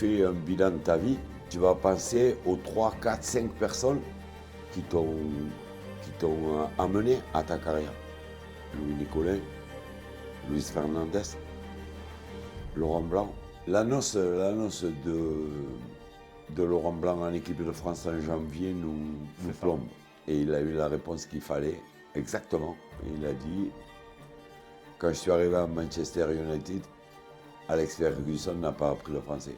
fais un bilan de ta vie, tu vas penser aux 3, 4, 5 personnes qui t'ont amené à ta carrière. Louis Nicolin, Luis Fernandez, Laurent Blanc. L'annonce de Laurent Blanc en équipe de France en janvier nous plombe. Et il a eu la réponse qu'il fallait, exactement. Il a dit, quand je suis arrivé à Manchester United, Alex Ferguson n'a pas appris le français.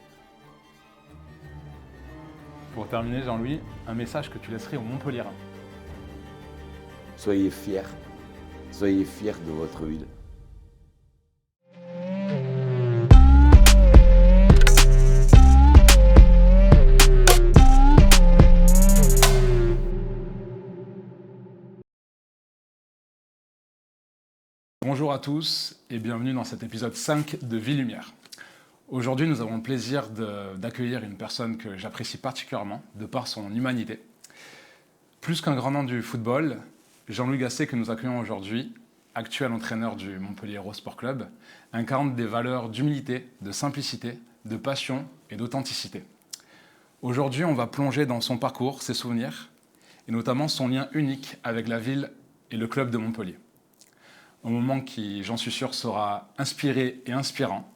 Pour terminer, Jean-Louis, un message que tu laisserais aux Montpelliérains. Soyez fiers de votre ville. Bonjour à tous et bienvenue dans cet épisode 5 de Vie Lumière. Aujourd'hui, nous avons le plaisir d'accueillir une personne que j'apprécie particulièrement de par son humanité. Plus qu'un grand nom du football, Jean-Louis Gasset, que nous accueillons aujourd'hui, actuel entraîneur du Montpellier Hérault Sport Club, incarne des valeurs d'humilité, de simplicité, de passion et d'authenticité. Aujourd'hui, on va plonger dans son parcours, ses souvenirs, et notamment son lien unique avec la ville et le club de Montpellier. Un moment qui, j'en suis sûr, sera inspiré et inspirant.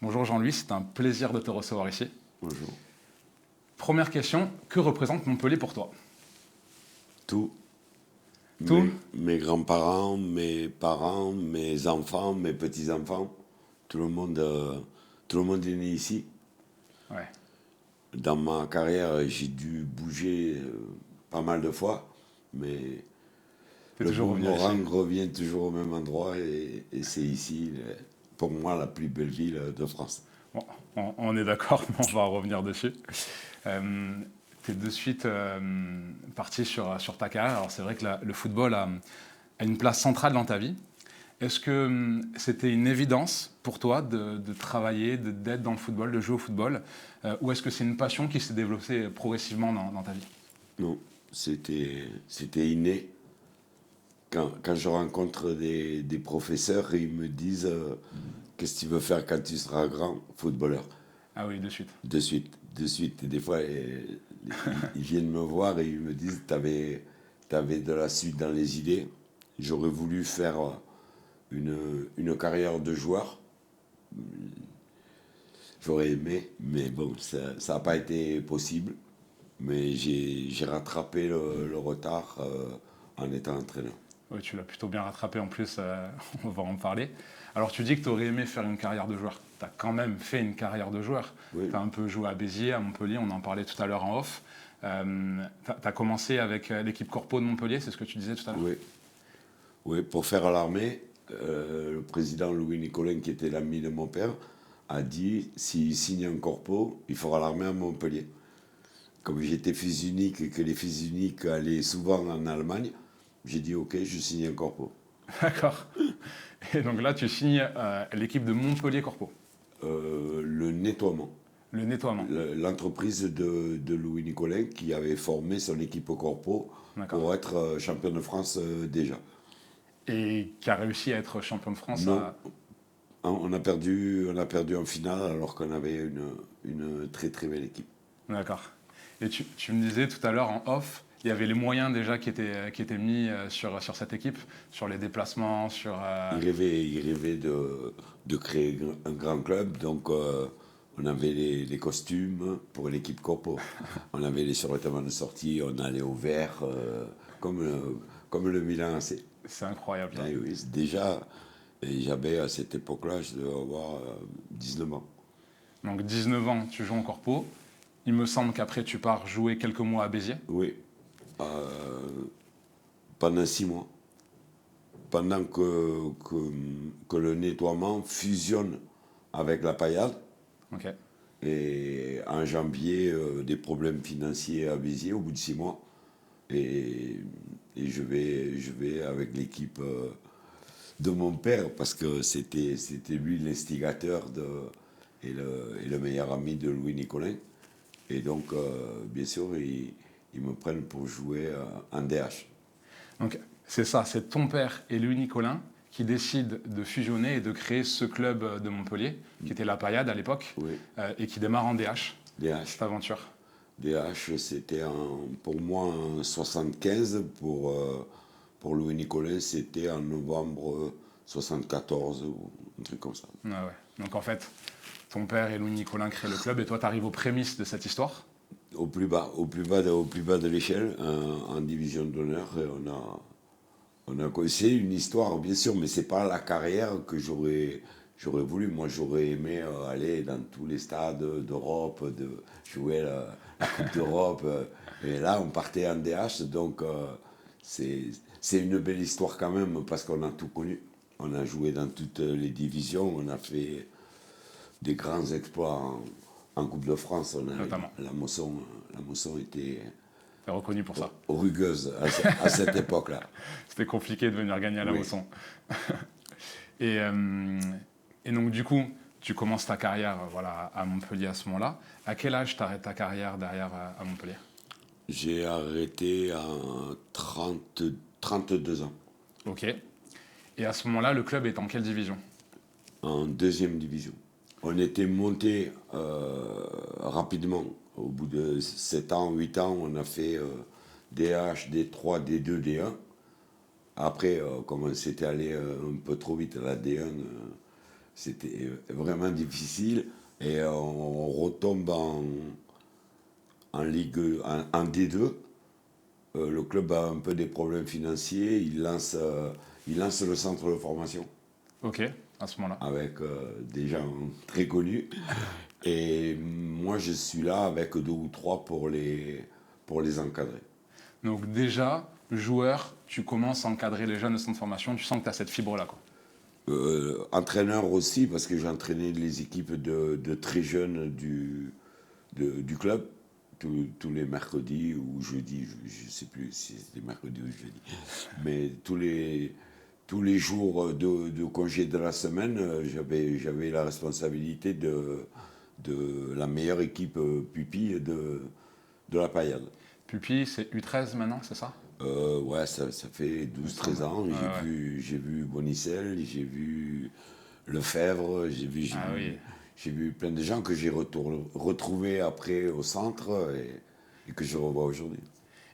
Bonjour Jean-Louis, c'est un plaisir de te recevoir ici. Bonjour. Première question, que représente Montpellier pour toi ? Tout. Tout ? Mes grands-parents, mes parents, mes enfants, mes petits-enfants, tout le monde est né ici. Ouais. Dans ma carrière, j'ai dû bouger pas mal de fois, mais le boomerang revient toujours au même endroit et c'est ici, pour moi, la plus belle ville de France. Bon, on est d'accord, mais on va revenir dessus. Tu es de suite parti sur ta carrière. Alors c'est vrai que le football a une place centrale dans ta vie. Est-ce que c'était une évidence pour toi de travailler, d'être dans le football, de jouer au football, ou est-ce que c'est une passion qui s'est développée progressivement dans ta vie ? Non, c'était inné. Quand je rencontre des professeurs, ils me disent qu'est-ce que tu veux faire quand tu seras grand ? Footballeur. Ah oui, de suite. De suite. Et des fois, ils viennent me voir et ils me disent t'avais de la suite dans les idées. J'aurais voulu faire une carrière de joueur. J'aurais aimé, mais bon, ça n'a pas été possible. Mais j'ai rattrapé le retard en étant entraîneur. Oui, tu l'as plutôt bien rattrapé en plus, on va en parler. Alors tu dis que tu aurais aimé faire une carrière de joueur. Tu as quand même fait une carrière de joueur. Oui. Tu as un peu joué à Béziers, à Montpellier, on en parlait tout à l'heure en off. Tu as commencé avec l'équipe Corpo de Montpellier, c'est ce que tu disais tout à l'heure ? Oui, pour faire l'armée, le président Louis Nicolin, qui était l'ami de mon père, a dit s'il signe un corpo, il fera l'armée à Montpellier. Comme j'étais fils unique et que les fils uniques allaient souvent en Allemagne, j'ai dit ok, je signe un corpo. D'accord. Et donc là, tu signes l'équipe de Montpellier Corpo. Le nettoiement. Le nettoiement. L'entreprise de Louis Nicolin qui avait formé son équipe corpo pour être champion de France déjà. Et qui a réussi à être champion de France. Non. On a perdu en finale alors qu'on avait une très très belle équipe. D'accord. Et tu me disais tout à l'heure en off, il y avait les moyens déjà qui étaient mis sur cette équipe, sur les déplacements, sur... Il rêvait de créer un grand club, donc on avait les costumes pour l'équipe Corpo. On avait les survêtements de sortie, on allait au vert, comme le Milan AC. C'est incroyable. Et oui, déjà, j'avais à cette époque-là, je devais avoir 19 ans. Donc 19 ans, tu joues en Corpo. Il me semble qu'après, tu pars jouer quelques mois à Béziers. Oui. Pendant 6 mois. Pendant que le nettoiement fusionne avec la paillade. Ok. Et en janvier, des problèmes financiers à Béziers au bout de 6 mois. Et je vais avec l'équipe de mon père, parce que c'était lui l'instigateur et le meilleur ami de Louis Nicolin. Et donc, bien sûr, ils me prennent pour jouer en DH. Donc, c'est ça, c'est ton père et Louis Nicolin qui décide de fusionner et de créer ce club de Montpellier, qui était la Paillade à l'époque, Oui, et qui démarre en DH, DH. cette aventure. DH, c'était pour moi en 75, pour Louis Nicolin, c'était en novembre 74 ou un truc comme ça. Ah ouais. Donc en fait, ton père et Louis Nicolin créent le club et toi, tu arrives aux prémices de cette histoire. Au plus bas de l'échelle, en division d'honneur, et c'est une histoire bien sûr, mais c'est pas la carrière que j'aurais voulu. Moi, j'aurais aimé aller dans tous les stades d'Europe, jouer la Coupe d'Europe. Et là, on partait en DH, donc c'est une belle histoire quand même parce qu'on a tout connu. On a joué dans toutes les divisions, on a fait des grands exploits en Coupe de France. Notamment. La Mosson était T'es reconnu pour ça. rugueuse à cette époque-là. C'était compliqué de venir gagner à la Oui. Mosson. Et donc du coup, tu commences ta carrière voilà, à Montpellier à ce moment-là. À quel âge tu arrêtes ta carrière derrière à Montpellier? J'ai arrêté à 32 ans, Ok. Et à ce moment-là, le club est en quelle division? en deuxième division. On était monté rapidement. Au bout de 7 ans, 8 ans, on a fait DH, D3, D2, D1. Après, comme c'était allé un peu trop vite à la D1, c'était vraiment difficile. Et on retombe en Ligue, en D2. Le club a un peu des problèmes financiers. Il lance le centre de formation Ok, à ce moment-là. avec des gens très connus. Et moi, je suis là avec 2 ou 3 pour les encadrer. Donc déjà, joueur, tu commences à encadrer les jeunes de centre de formation, tu sens que tu as cette fibre-là, quoi. Entraîneur aussi, parce que j'entraînais les équipes de très jeunes du club, tous les mercredis ou jeudis, je ne sais plus si c'était mercredi ou jeudi, mais tous les jours de congé de la semaine, j'avais la responsabilité de la meilleure équipe pupille de la Paillade. Pupille, c'est U13 maintenant, c'est ça? Ouais, ça fait 12-13 ans. Ah J'ai vu Bonicel, j'ai vu Lefebvre, Ah oui. j'ai vu plein de gens que j'ai retrouvés après au centre et que je revois aujourd'hui.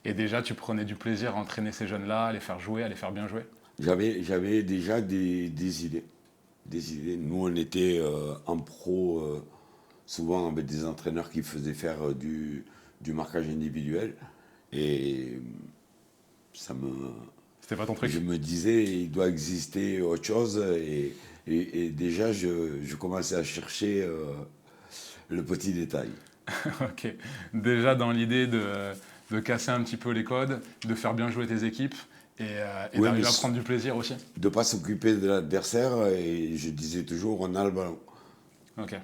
Et déjà, tu prenais du plaisir à entraîner ces jeunes-là, à les faire jouer, à les faire bien jouer? J'avais déjà des idées. Nous, on était en pro, souvent avec des entraîneurs qui faisaient faire du marquage individuel. Et C'était pas ton truc? je me disais, il doit exister autre chose. Et déjà, je commençais à chercher le petit détail. Ok. Déjà dans l'idée de casser un petit peu les codes, de faire bien jouer tes équipes et Ouais, d'arriver mais à prendre du plaisir aussi. de ne pas s'occuper de l'adversaire. Et je disais toujours, on a le ballon. Ok.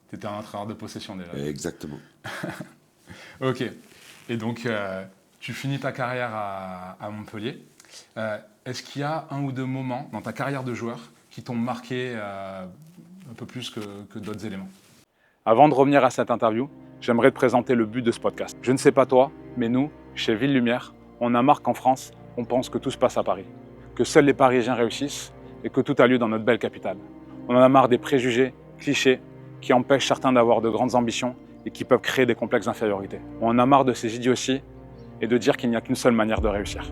Tu étais un entraîneur de possession déjà. Exactement. Ok. Et donc, tu finis ta carrière à Montpellier. Est-ce qu'il y a un ou deux moments dans ta carrière de joueur qui t'ont marqué un peu plus que d'autres éléments? Avant de revenir à cette interview, j'aimerais te présenter le but de ce podcast. Je ne sais pas toi, mais nous, chez Ville Lumière, on a marre qu'en France, on pense que tout se passe à Paris, que seuls les Parisiens réussissent et que tout a lieu dans notre belle capitale. On en a marre des préjugés, clichés, qui empêchent certains d'avoir de grandes ambitions et qui peuvent créer des complexes d'infériorité. On en a marre de ces idioties et de dire qu'il n'y a qu'une seule manière de réussir.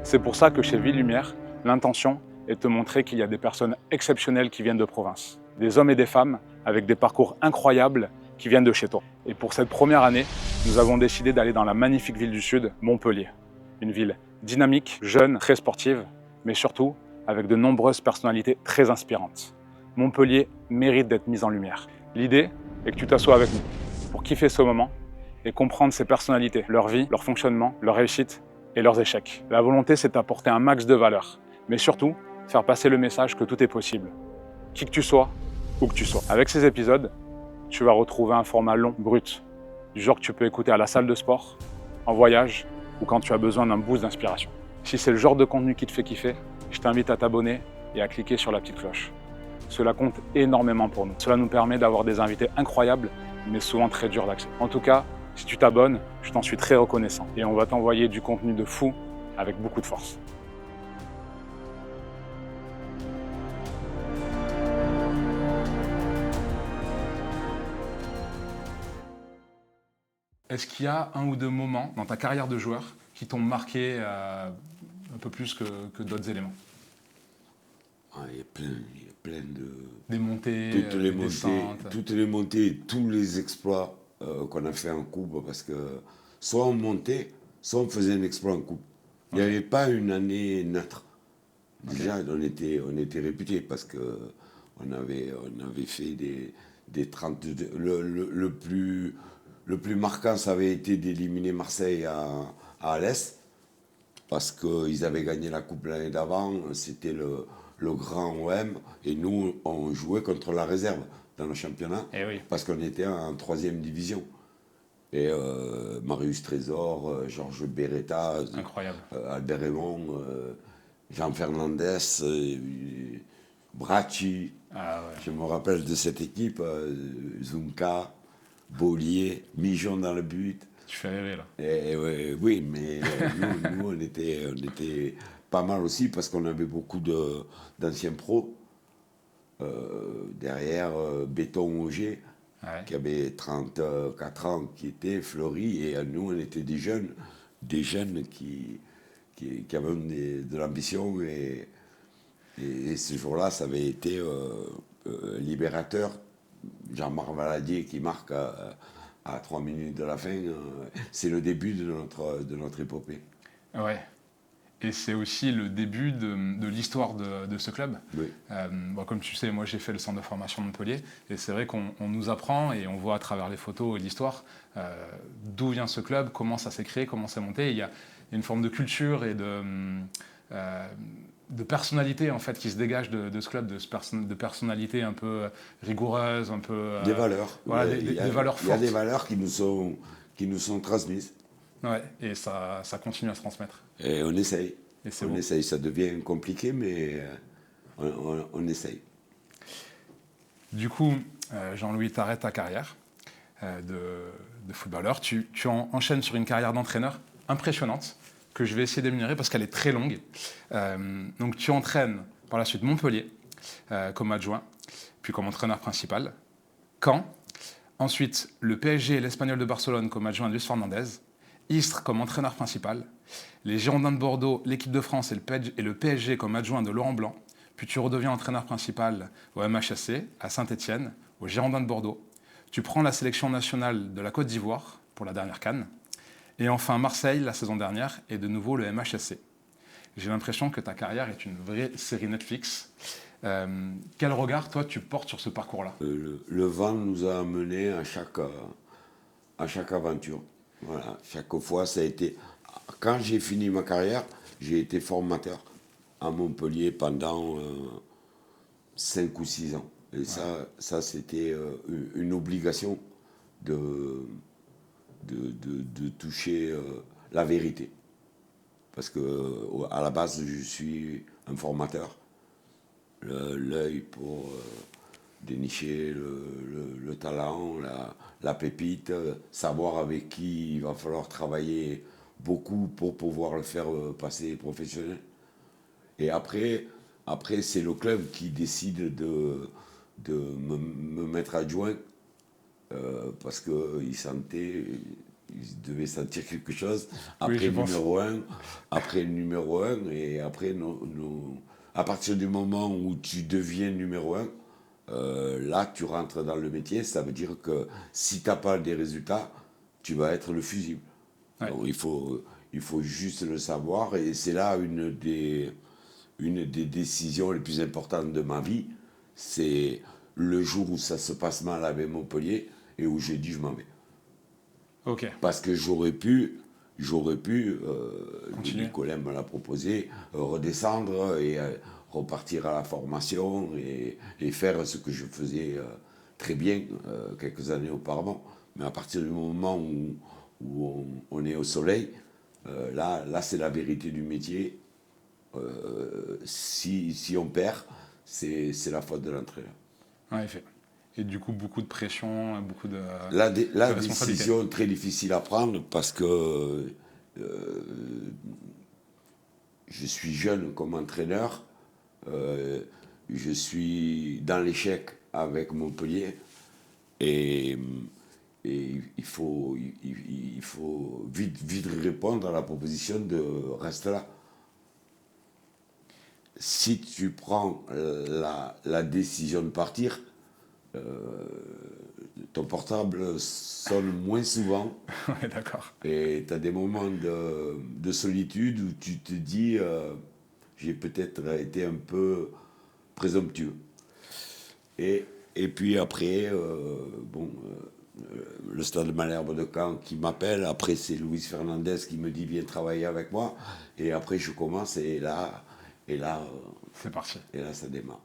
C'est pour ça que chez Ville Lumière, l'intention est de te montrer qu'il y a des personnes exceptionnelles qui viennent de province. Des hommes et des femmes avec des parcours incroyables qui viennent de chez toi. Et pour cette première année, nous avons décidé d'aller dans la magnifique ville du Sud, Montpellier. Une ville dynamique, jeune, très sportive, mais surtout avec de nombreuses personnalités très inspirantes. Montpellier mérite d'être mise en lumière. L'idée est que tu t'assoies avec nous pour kiffer ce moment et comprendre ces personnalités, leur vie, leur fonctionnement, leur réussite et leurs échecs. La volonté, c'est d'apporter un max de valeur, mais surtout, faire passer le message que tout est possible. Qui que tu sois, où que tu sois. Avec ces épisodes, tu vas retrouver un format long, brut, du genre que tu peux écouter à la salle de sport, en voyage ou quand tu as besoin d'un boost d'inspiration. Si c'est le genre de contenu qui te fait kiffer, je t'invite à t'abonner et à cliquer sur la petite cloche. Cela compte énormément pour nous. Cela nous permet d'avoir des invités incroyables, mais souvent très durs d'accès. En tout cas, si tu t'abonnes, je t'en suis très reconnaissant. Et on va t'envoyer du contenu de fou avec beaucoup de force. Est-ce qu'il y a un ou deux moments dans ta carrière de joueur qui t'ont marqué un peu plus que d'autres éléments? Ah, il y a plein de... Des montées, Toutes les des montées, descentes. tous les exploits qu'on a fait en coupe, parce que soit on montait, soit on faisait un exploit en coupe. Il n'y Ok. avait pas une année neutre. Ok. Déjà, on était réputé parce que on avait fait des 32. Le plus marquant, ça avait été d'éliminer Marseille à l'Est, parce qu'ils avaient gagné la coupe l'année d'avant. C'était le grand OM, et nous, on jouait contre la réserve dans le championnat, Eh oui, parce qu'on était en troisième division. Et Marius Trésor, Georges Beretta, incroyable. Albert Raymond, Jean Fernandez, Bracci. Ah ouais. Je me rappelle de cette équipe, Zunka, Beaulier, Mijon dans le but. Tu fais rêver là. Et, oui, mais nous, on était pas mal aussi, parce qu'on avait beaucoup d'anciens pros. Derrière, Béton Auger, Ouais. qui avait 34 ans, qui était fleuri, et nous, on était des jeunes qui avaient de l'ambition, et ce jour-là, ça avait été libérateur. Jean-Marc Valadier qui marque à 3 minutes de la fin, c'est le début de notre épopée. Ouais. Et c'est aussi le début de l'histoire de ce club. Oui. Bon, comme tu sais, moi j'ai fait le centre de formation de Montpellier, et c'est vrai qu'on nous apprend et on voit à travers les photos et l'histoire d'où vient ce club, comment ça s'est créé, comment c'est monté. Il y a une forme de culture et de personnalité en fait qui se dégage de ce club, de personnalité un peu rigoureuse, un peu Des valeurs. voilà, des valeurs Il y a fortes. des valeurs qui nous sont transmises. Ouais, et ça continue à se transmettre. Et on essaye. Et c'est On beau. essaye. Ça devient compliqué, mais on essaye. Du coup, Jean-Louis, t'arrêtes ta carrière de footballeur. Tu enchaînes sur une carrière d'entraîneur impressionnante que je vais essayer d'énumérer parce qu'elle est très longue. Donc tu entraînes par la suite Montpellier comme adjoint, puis comme entraîneur principal. Caen. Ensuite, le PSG et l'Espagnol de Barcelone comme adjoint de Luis Fernandez. Istres comme entraîneur principal. Les Girondins de Bordeaux, l'équipe de France et le PSG comme adjoint de Laurent Blanc. Puis tu redeviens entraîneur principal au MHSC, à Saint-Étienne, aux Girondins de Bordeaux. Tu prends la sélection nationale de la Côte d'Ivoire pour la dernière CAN. Et enfin Marseille, la saison dernière, et de nouveau le MHSC. J'ai l'impression que ta carrière est une vraie série Netflix. Quel regard, toi, tu portes sur ce parcours-là? Le vent nous a amenés à chaque aventure. Voilà. Chaque fois, ça a été... Quand j'ai fini ma carrière, j'ai été formateur à Montpellier pendant 5 ou 6 ans. Et ouais. Ça c'était une obligation de toucher la vérité. Parce que à la base, je suis un formateur. L'œil pour dénicher le talent, la pépite, savoir avec qui il va falloir travailler beaucoup pour pouvoir le faire passer professionnel. Et après c'est le club qui décide de me mettre adjoint parce qu'il sentait, il devait sentir quelque chose. Après, oui, après le numéro 1, et après, à partir du moment où tu deviens numéro 1, là, tu rentres dans le métier. Ça veut dire que si tu n'as pas des résultats, tu vas être le fusible. Ouais. Donc, il faut juste le savoir. Et c'est là une des décisions les plus importantes de ma vie. C'est le jour où ça se passe mal avec Montpellier et où j'ai dit je m'en vais. Okay. Parce que j'aurais pu, Nicolas me l'a proposé, redescendre et repartir à la formation et faire ce que je faisais très bien quelques années auparavant. Mais à partir du moment où on est au soleil, là c'est la vérité du métier. Si on perd, c'est la faute de l'entraîneur. En effet. Et du coup, beaucoup de pression, beaucoup de La décision très difficile à prendre parce que je suis jeune comme entraîneur, je suis dans l'échec avec Montpellier et et il faut vite répondre à la proposition de reste là. Si tu prends la décision de partir, ton portable sonne moins souvent. Ouais, d'accord. Et tu as des moments de solitude où tu te dis j'ai peut-être été un peu présomptueux. Et puis après, le Stade Malherbe de Caen qui m'appelle. Après, c'est Luis Fernandez qui me dit viens travailler avec moi. Et après, je commence et là, C'est parti. et là ça démarre.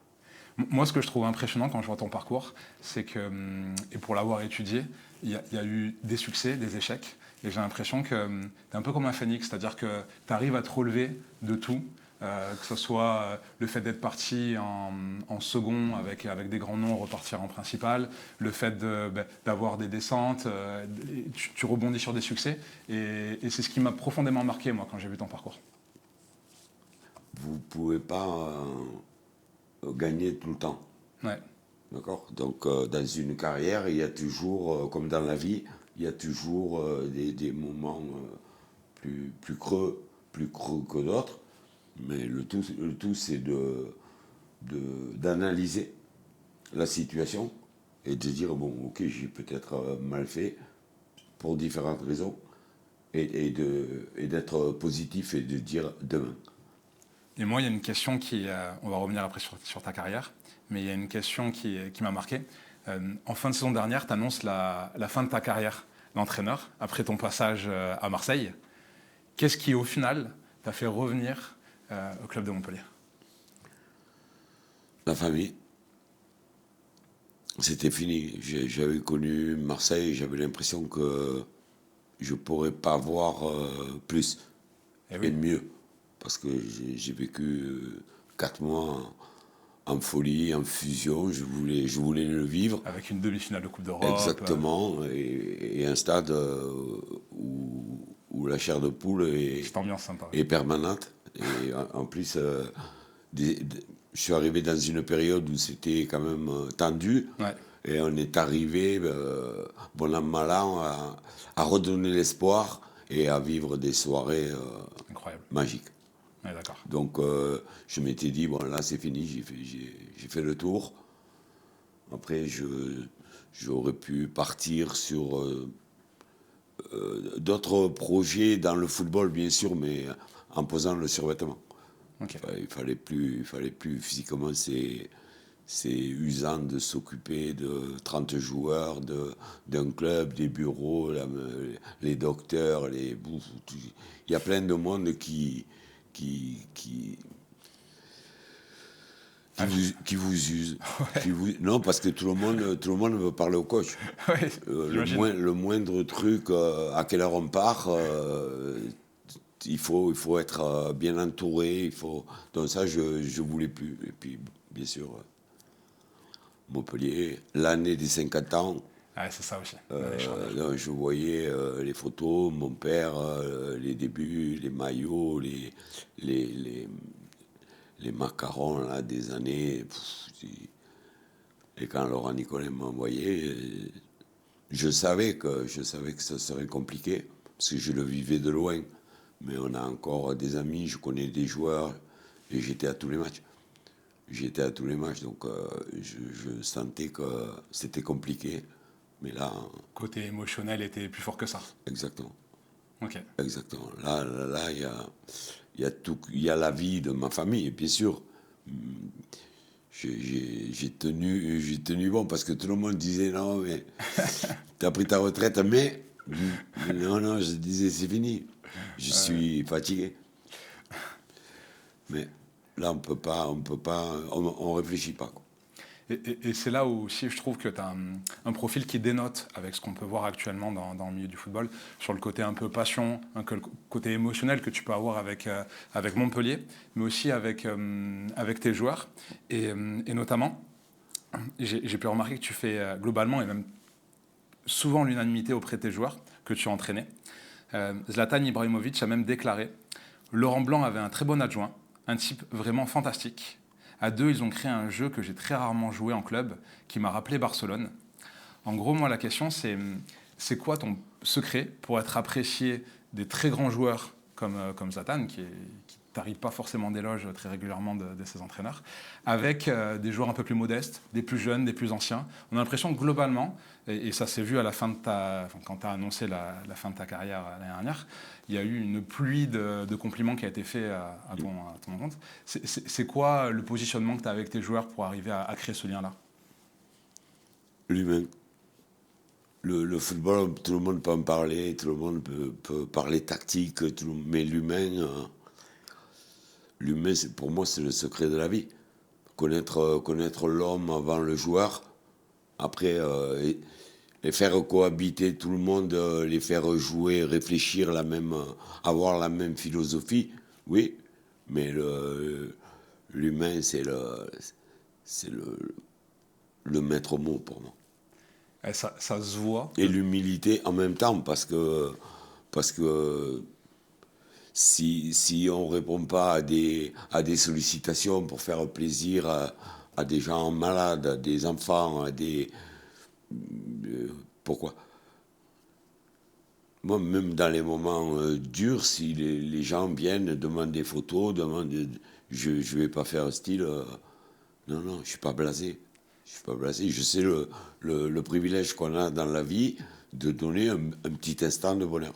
Moi, ce que je trouve impressionnant quand je vois ton parcours, c'est que, et pour l'avoir étudié, il y a eu des succès, des échecs, et j'ai l'impression que tu es un peu comme un phénix, c'est-à-dire que tu arrives à te relever de tout, que ce soit le fait d'être parti en second avec des grands noms, repartir en principal, le fait d'avoir des descentes, tu rebondis sur des succès, et c'est ce qui m'a profondément marqué, moi, quand j'ai vu ton parcours. Vous ne pouvez pas gagner tout le temps. Ouais, D'accord. Donc, dans une carrière, il y a toujours, comme dans la vie, il y a toujours des moments plus creux que d'autres. Mais le tout c'est d'analyser la situation et de dire, bon, ok, j'ai peut-être mal fait pour différentes raisons et d'être positif et de dire demain. et moi, il y a une question on va revenir après sur ta carrière, mais il y a une question qui m'a marqué. En fin de saison dernière, tu annonces la fin de ta carrière d'entraîneur après ton passage à Marseille. Qu'est-ce qui, au final, t'a fait revenir au club de Montpellier? La famille, c'était fini. J'avais connu Marseille, j'avais l'impression que je ne pourrais pas voir plus Eh et oui, mieux. Parce que j'ai vécu 4 mois en folie, en fusion. Je voulais le vivre. avec une demi-finale de Coupe d'Europe. Exactement. Et un stade où la chair de poule Cette ambiance sympa. est permanente. Et en plus, je suis arrivé dans une période où c'était quand même tendu. Ouais, Et on est arrivé, bon an, mal an, à redonner l'espoir et à vivre des soirées incroyable. magiques. Ouais, d'accord. Donc je m'étais dit, bon là c'est fini, j'ai fait le tour. Après j'aurais pu partir sur d'autres projets dans le football bien sûr, mais en posant le survêtement. Ok. Il fallait plus physiquement, c'est usant de s'occuper de 30 joueurs, d'un club, des bureaux, les docteurs, il y a plein de monde qui vous use. Ouais, Non, parce que tout le monde veut parler au coach. ouais, j'imagine. Le moindre truc, à quelle heure on part, il faut être bien entouré. Donc ça, je voulais plus. Et puis, bien sûr, Montpellier, l'année des 50 ans, Ouais, c'est ça aussi. L'année charnière. là, je voyais les photos, mon père, les débuts, les maillots, les, les macarons là, des années. Et quand Laurent Nicolin m'a envoyé, je savais que ça serait compliqué, parce que je le vivais de loin. Mais on a encore des amis, je connais des joueurs, et j'étais à tous les matchs. Donc je sentais que c'était compliqué. Mais là, Côté émotionnel était plus fort que ça. exactement. Ok. Exactement. Là, il y a tout, il y a la vie de ma famille, bien sûr. J'ai tenu bon parce que tout le monde disait non, mais tu as pris ta retraite, mais non, je disais c'est fini. Je suis fatigué. Mais là, on réfléchit pas, quoi. Et c'est là où aussi je trouve que tu as un profil qui dénote avec ce qu'on peut voir actuellement dans le milieu du football, sur le côté un peu passion, le côté émotionnel que tu peux avoir avec Montpellier, mais aussi avec tes joueurs. Et notamment, j'ai pu remarquer que tu fais globalement, et même souvent l'unanimité auprès de tes joueurs que tu as entraînés. Zlatan Ibrahimovic a même déclaré: Laurent Blanc avait un très bon adjoint, un type vraiment fantastique. À deux, ils ont créé un jeu que j'ai très rarement joué en club, qui m'a rappelé Barcelone. En gros, moi, la question, c'est C'est quoi ton secret pour être apprécié des très grands joueurs comme Zlatan, qui t'arrive pas forcément d'éloges très régulièrement de ses entraîneurs, avec des joueurs un peu plus modestes, des plus jeunes, des plus anciens. On a l'impression que globalement, et ça s'est vu à la fin de quand tu as annoncé la fin de ta carrière l'année dernière, il y a eu une pluie de compliments qui a été fait à ton compte. C'est quoi le positionnement que tu as avec tes joueurs pour arriver à créer ce lien-là? L'humain. Le football, tout le monde peut en parler, tout le monde peut parler tactique, mais l'humain, pour moi, c'est le secret de la vie. Connaître l'homme avant le joueur, après, et faire cohabiter tout le monde, les faire jouer, réfléchir avoir la même philosophie, oui, mais l'humain, c'est le maître mot pour moi. Et ça se voit. Et l'humilité en même temps, parce que si on ne répond pas à des sollicitations pour faire plaisir à des gens malades, à des enfants, pourquoi? Moi, même dans les moments durs, si les gens viennent, demandent des photos, je ne vais pas faire un style. Non, je ne suis pas blasé. Je suis pas blasé. Je sais le privilège qu'on a dans la vie de donner un petit instant de bonheur.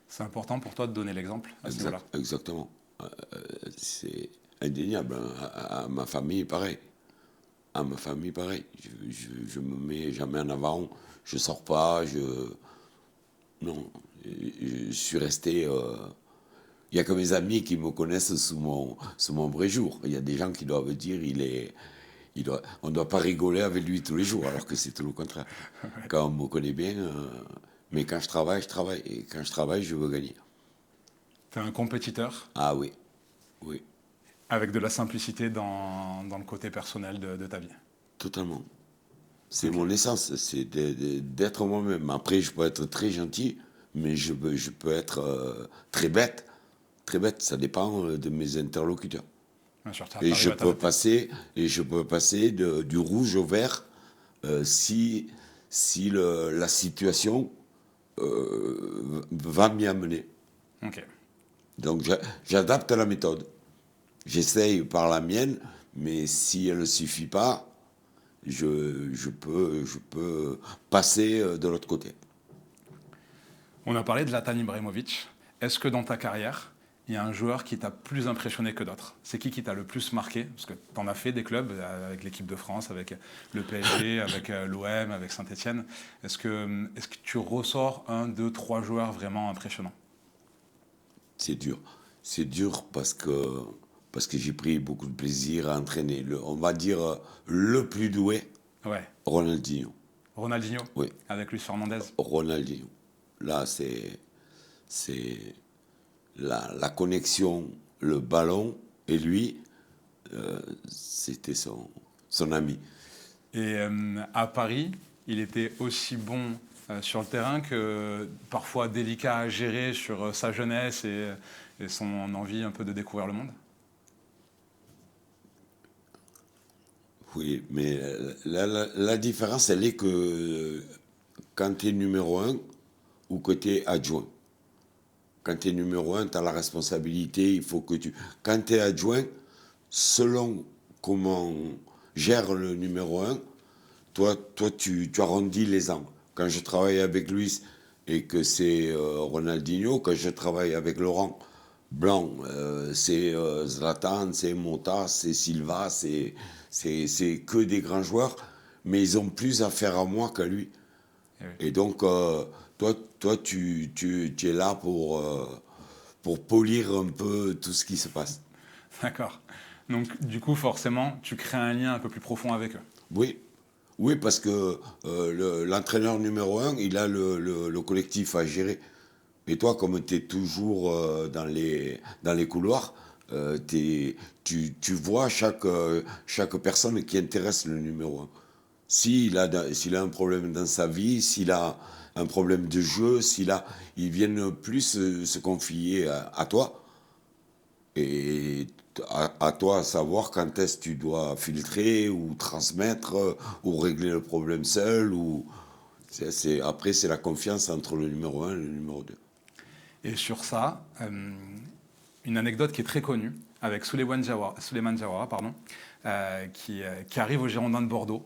C'est important pour toi de donner l'exemple à ce niveau-là. Exactement. C'est indéniable. À ma famille, pareil. À ma famille, pareil. Je me mets jamais en avant. Je sors pas. Non. Je suis resté. Il n'y a que mes amis qui me connaissent sous mon vrai jour. Il y a des gens qui doivent dire on ne doit pas rigoler avec lui tous les jours, alors que c'est tout le contraire. Ouais. Quand on me connaît bien, mais quand je travaille, je travaille. Et quand je travaille, je veux gagner. Tu es un compétiteur? Ah oui. Avec de la simplicité dans le côté personnel de ta vie? Totalement. C'est mon essence, c'est d'être moi-même. Après, je peux être très gentil, mais je peux être très bête. Très bête, ça dépend de mes interlocuteurs. Bien sûr, et je peux passer du rouge au vert si la situation va m'y amener. Okay. Donc j'adapte la méthode. J'essaye par la mienne, mais si elle ne suffit pas, je peux passer de l'autre côté. On a parlé de Zlatan Ibrahimovic. Est-ce que dans ta carrière, il y a un joueur qui t'a plus impressionné que d'autres? C'est qui t'a le plus marqué? Parce que tu en as fait des clubs avec l'équipe de France, avec le PSG, avec l'OM, avec Saint-Etienne. Est-ce que tu ressors 1, 2, 3 joueurs vraiment impressionnants? C'est dur. C'est dur parce que j'ai pris beaucoup de plaisir à entraîner. On va dire le plus doué, ouais. Ronaldinho. Ronaldinho? Oui. Avec Luis Fernandez? Ronaldinho. Là, c'est la connexion, le ballon et lui, c'était son ami. Et à Paris, il était aussi bon sur le terrain que parfois délicat à gérer sur sa jeunesse et son envie un peu de découvrir le monde? Oui, mais la différence, elle est que quand tu es numéro 1 ou que tu es adjoint. Quand tu es numéro 1, tu as la responsabilité, il faut que tu... Quand tu es adjoint, selon comment gère le numéro 1, toi tu arrondis les angles. Quand je travaille avec Luis et que c'est Ronaldinho, quand je travaille avec Laurent Blanc, c'est Zlatan, c'est Mota, c'est Silva, c'est que des grands joueurs, mais ils ont plus affaire à moi qu'à lui. Et, oui. Et donc, toi tu es là pour polir un peu tout ce qui se passe. D'accord. Donc, du coup, forcément, tu crées un lien un peu plus profond avec eux. Oui, parce que l'entraîneur numéro 1, il a le collectif à gérer. Et toi, comme tu es toujours dans les couloirs, tu vois chaque personne qui intéresse le numéro 1. S'il a un problème dans sa vie, s'il a un problème de jeu, ils viennent plus se confier à toi. Et à toi à savoir quand est-ce que tu dois filtrer ou transmettre ou régler le problème seul. Après, c'est la confiance entre le numéro 1 et le numéro 2. Et sur ça, une anecdote qui est très connue avec Souleymane Diawara, pardon, qui arrive au Girondins de Bordeaux,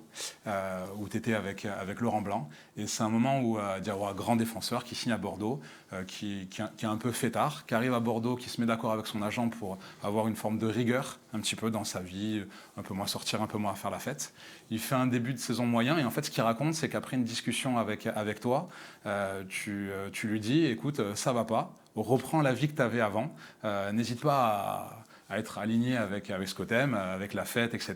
où tu étais avec Laurent Blanc. Et c'est un moment où Diawara, grand défenseur, qui signe à Bordeaux, qui est un peu fêtard, qui arrive à Bordeaux, qui se met d'accord avec son agent pour avoir une forme de rigueur un petit peu dans sa vie, un peu moins sortir, un peu moins faire la fête. Il fait un début de saison moyen et en fait ce qu'il raconte, c'est qu'après une discussion avec toi, tu lui dis, écoute, ça va pas, reprends la vie que tu avais avant, n'hésite pas à être aligné avec ce que t'aimes, avec la fête, etc.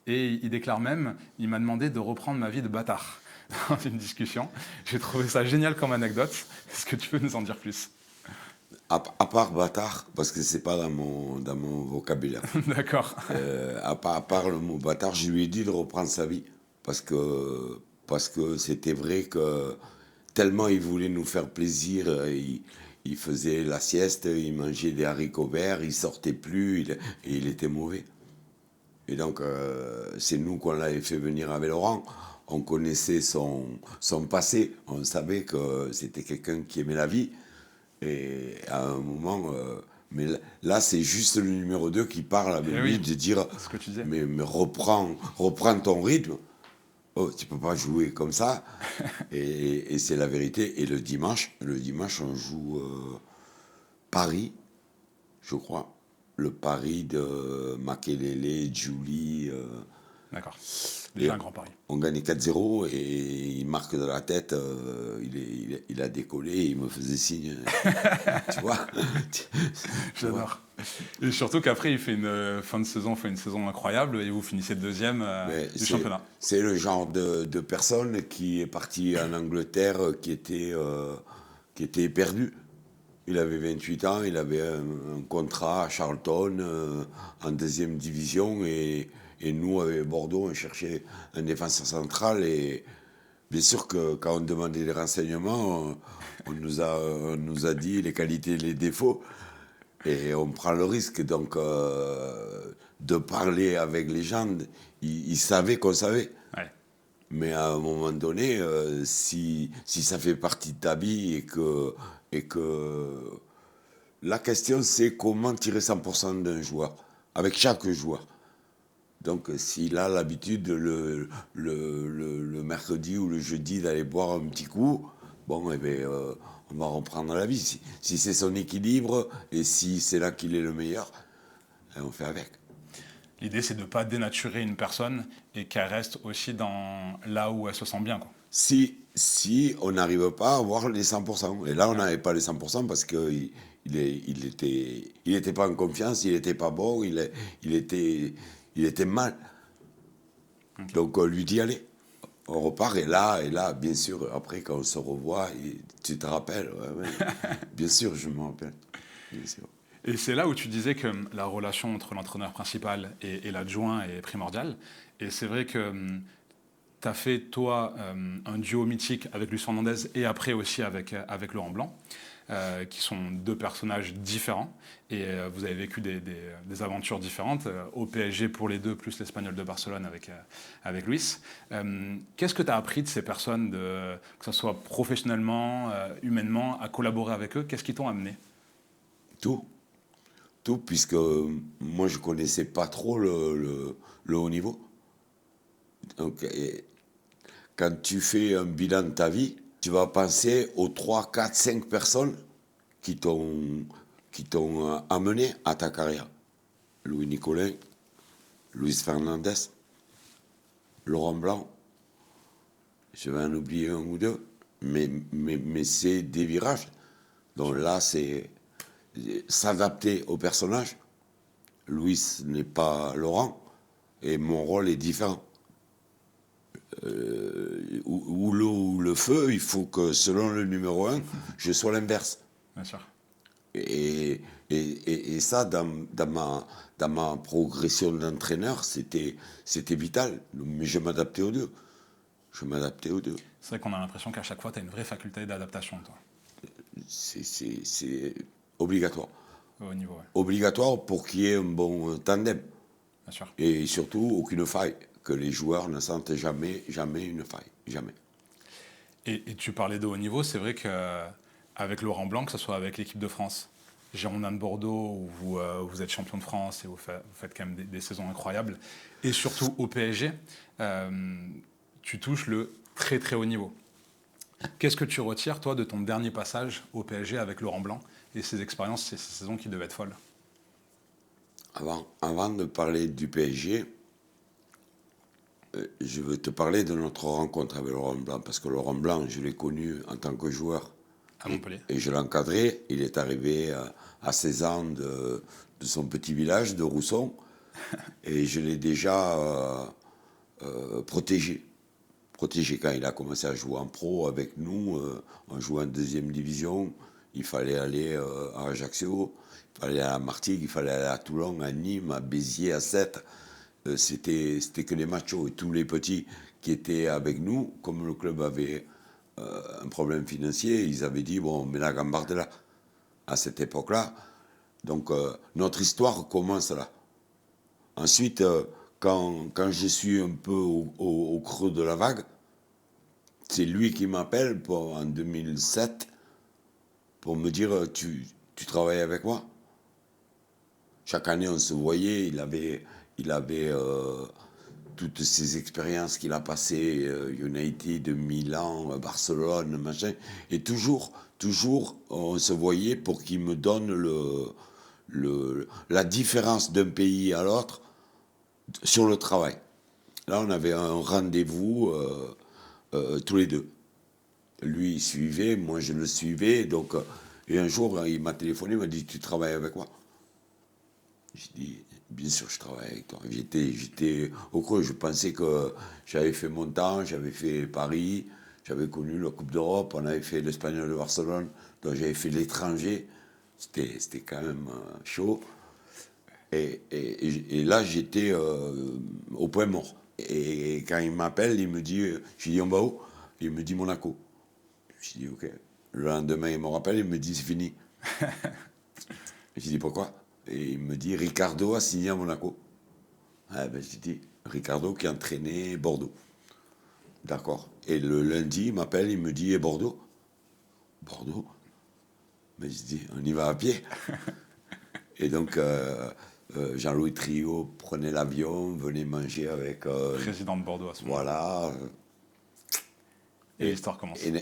Et il déclare même, il m'a demandé de reprendre ma vie de bâtard dans une discussion. J'ai trouvé ça génial comme anecdote. Est-ce que tu peux nous en dire plus? À part bâtard, parce que c'est pas dans mon vocabulaire. D'accord. À part le mot bâtard, je lui ai dit de reprendre sa vie. Parce que c'était vrai que tellement il voulait nous faire plaisir, il faisait la sieste, il mangeait des haricots verts, il sortait plus, et il était mauvais. Et donc, c'est nous qu'on l'avait fait venir avec Laurent. On connaissait son passé, on savait que c'était quelqu'un qui aimait la vie. Et à un moment, mais là, c'est juste le numéro 2 qui parle avec lui, Oui, de dire ce que tu disais. mais reprends ton rythme. Oh, tu peux pas jouer comme ça. Et c'est la vérité. Et le dimanche, on joue Paris, je crois. Le Paris de Makelele, Julie. D'accord. Déjà Et un grand pari. on gagnait 4-0 et il marque de la tête. Il a décollé et il me faisait signe. Tu vois. J'adore. Et surtout qu'après, il fait une fin de saison, fait une saison incroyable et vous finissez deuxième du championnat. C'est le genre de personne qui est parti en Angleterre, qui était perdu. Il avait 28 ans, il avait un contrat à Charlton en deuxième division et nous, avec Bordeaux, on cherchait un défenseur central et bien sûr que quand on demandait des renseignements, on nous a dit les qualités et les défauts et on prend le risque donc de parler avec les gens. Ils savaient qu'on savait. Ouais. Mais à un moment donné, si ça fait partie de ta vie et que la question c'est comment tirer 100% d'un joueur, avec chaque joueur. Donc s'il a l'habitude le mercredi ou le jeudi d'aller boire un petit coup, bon, eh ben, on va reprendre la vie. Si c'est son équilibre et si c'est là qu'il est le meilleur, on fait avec. L'idée, c'est de ne pas dénaturer une personne et qu'elle reste aussi dans là où elle se sent bien, quoi. Si on n'arrive pas à avoir les 100%. Et là, on n'avait pas les 100% parce qu'il il était pas en confiance, il n'était pas bon, il était mal. Okay. Donc on lui dit, allez, on repart. Et là, bien sûr, après, quand on se revoit, tu te rappelles. Ouais. Bien sûr, je me rappelle. Bien sûr. Et c'est là où tu disais que la relation entre l'entraîneur principal et l'adjoint est primordiale. Et c'est vrai que tu as fait, toi, un duo mythique avec Luis Fernandez et après aussi avec Laurent Blanc, qui sont deux personnages différents. Et vous avez vécu des aventures différentes, au PSG pour les deux, plus l'Espagnol de Barcelone avec Luis. Qu'est-ce que tu as appris de ces personnes, que ce soit professionnellement, humainement, à collaborer avec eux? Qu'est-ce qui t'ont amené? Tout, puisque moi, je ne connaissais pas trop le haut niveau. Donc, quand tu fais un bilan de ta vie, tu vas penser aux 3, 4, 5 personnes qui t'ont amené à ta carrière. Louis Nicolin, Luis Fernandez, Laurent Blanc, je vais en oublier un ou deux, mais c'est des virages. Donc là, c'est s'adapter au personnage. Louis n'est pas Laurent, et mon rôle est différent. Ou l'eau ou le feu, il faut que selon le numéro 1, je sois l'inverse. Bien sûr. Et ça, dans ma progression d'entraîneur, c'était vital. Mais je m'adaptais aux deux. C'est vrai qu'on a l'impression qu'à chaque fois, tu as une vraie faculté d'adaptation, toi. C'est obligatoire. Au niveau, ouais. Obligatoire pour qu'il y ait un bon tandem. Bien sûr. Et surtout, aucune faille. Que les joueurs ne sentent jamais une faille. Jamais. Et tu parlais de haut niveau, c'est vrai qu'avec Laurent Blanc, que ce soit avec l'équipe de France, Girondins de Bordeaux, où vous êtes champion de France et vous faites quand même des saisons incroyables, et surtout au PSG, tu touches le très très haut niveau. Qu'est-ce que tu retires, toi, de ton dernier passage au PSG avec Laurent Blanc et ces expériences, ces saisons qui devaient être folles? Avant de parler du PSG, je veux te parler de notre rencontre avec Laurent Blanc, parce que Laurent Blanc, je l'ai connu en tant que joueur. À Montpellier. Et je l'ai encadré. Il est arrivé à 16 ans de son petit village de Rousson. Et je l'ai déjà protégé. Protégé quand il a commencé à jouer en pro avec nous. On jouait en deuxième division. Il fallait aller à Ajaccio, il fallait aller à Martigues, il fallait aller à Toulon, à Nîmes, à Béziers, à Sète. C'était que des machos. Et tous les petits qui étaient avec nous, comme le club avait un problème financier, ils avaient dit, bon, on met la gambarde là, à cette époque-là. Donc, notre histoire commence là. Ensuite, quand je suis un peu au creux de la vague, c'est lui qui m'appelle en 2007 pour me dire, tu travailles avec moi? Chaque année, on se voyait, il avait toutes ces expériences qu'il a passées, United, Milan, Barcelone, machin. Et toujours, on se voyait pour qu'il me donne la différence d'un pays à l'autre sur le travail. Là, on avait un rendez-vous tous les deux. Lui, il suivait, moi, je le suivais. Donc, et un jour, il m'a téléphoné, il m'a dit, tu travailles avec moi? J'ai dit, bien sûr, je travaille avec toi. J'étais au creux, je pensais que j'avais fait mon temps, j'avais fait Paris, j'avais connu la Coupe d'Europe, on avait fait l'Espagnol de Barcelone, donc j'avais fait l'étranger. C'était quand même chaud. Et là, j'étais au point mort. Et quand il m'appelle, il me dit, je dis, on va où? Il me dit Monaco. Je dis, ok. Le lendemain, il me rappelle, il me dit, c'est fini. Je dis, pourquoi? Et il me dit, Ricardo a signé à Monaco. Ah ben, j'ai dit, Ricardo qui entraînait Bordeaux. D'accord. Et le lundi, il m'appelle, il me dit, et Bordeaux? Bordeaux? Mais je dis, on y va à pied. Et donc, Jean-Louis Trio prenait l'avion, venait manger avec... Président de Bordeaux à ce moment-là. Voilà. Et l'histoire commence. Et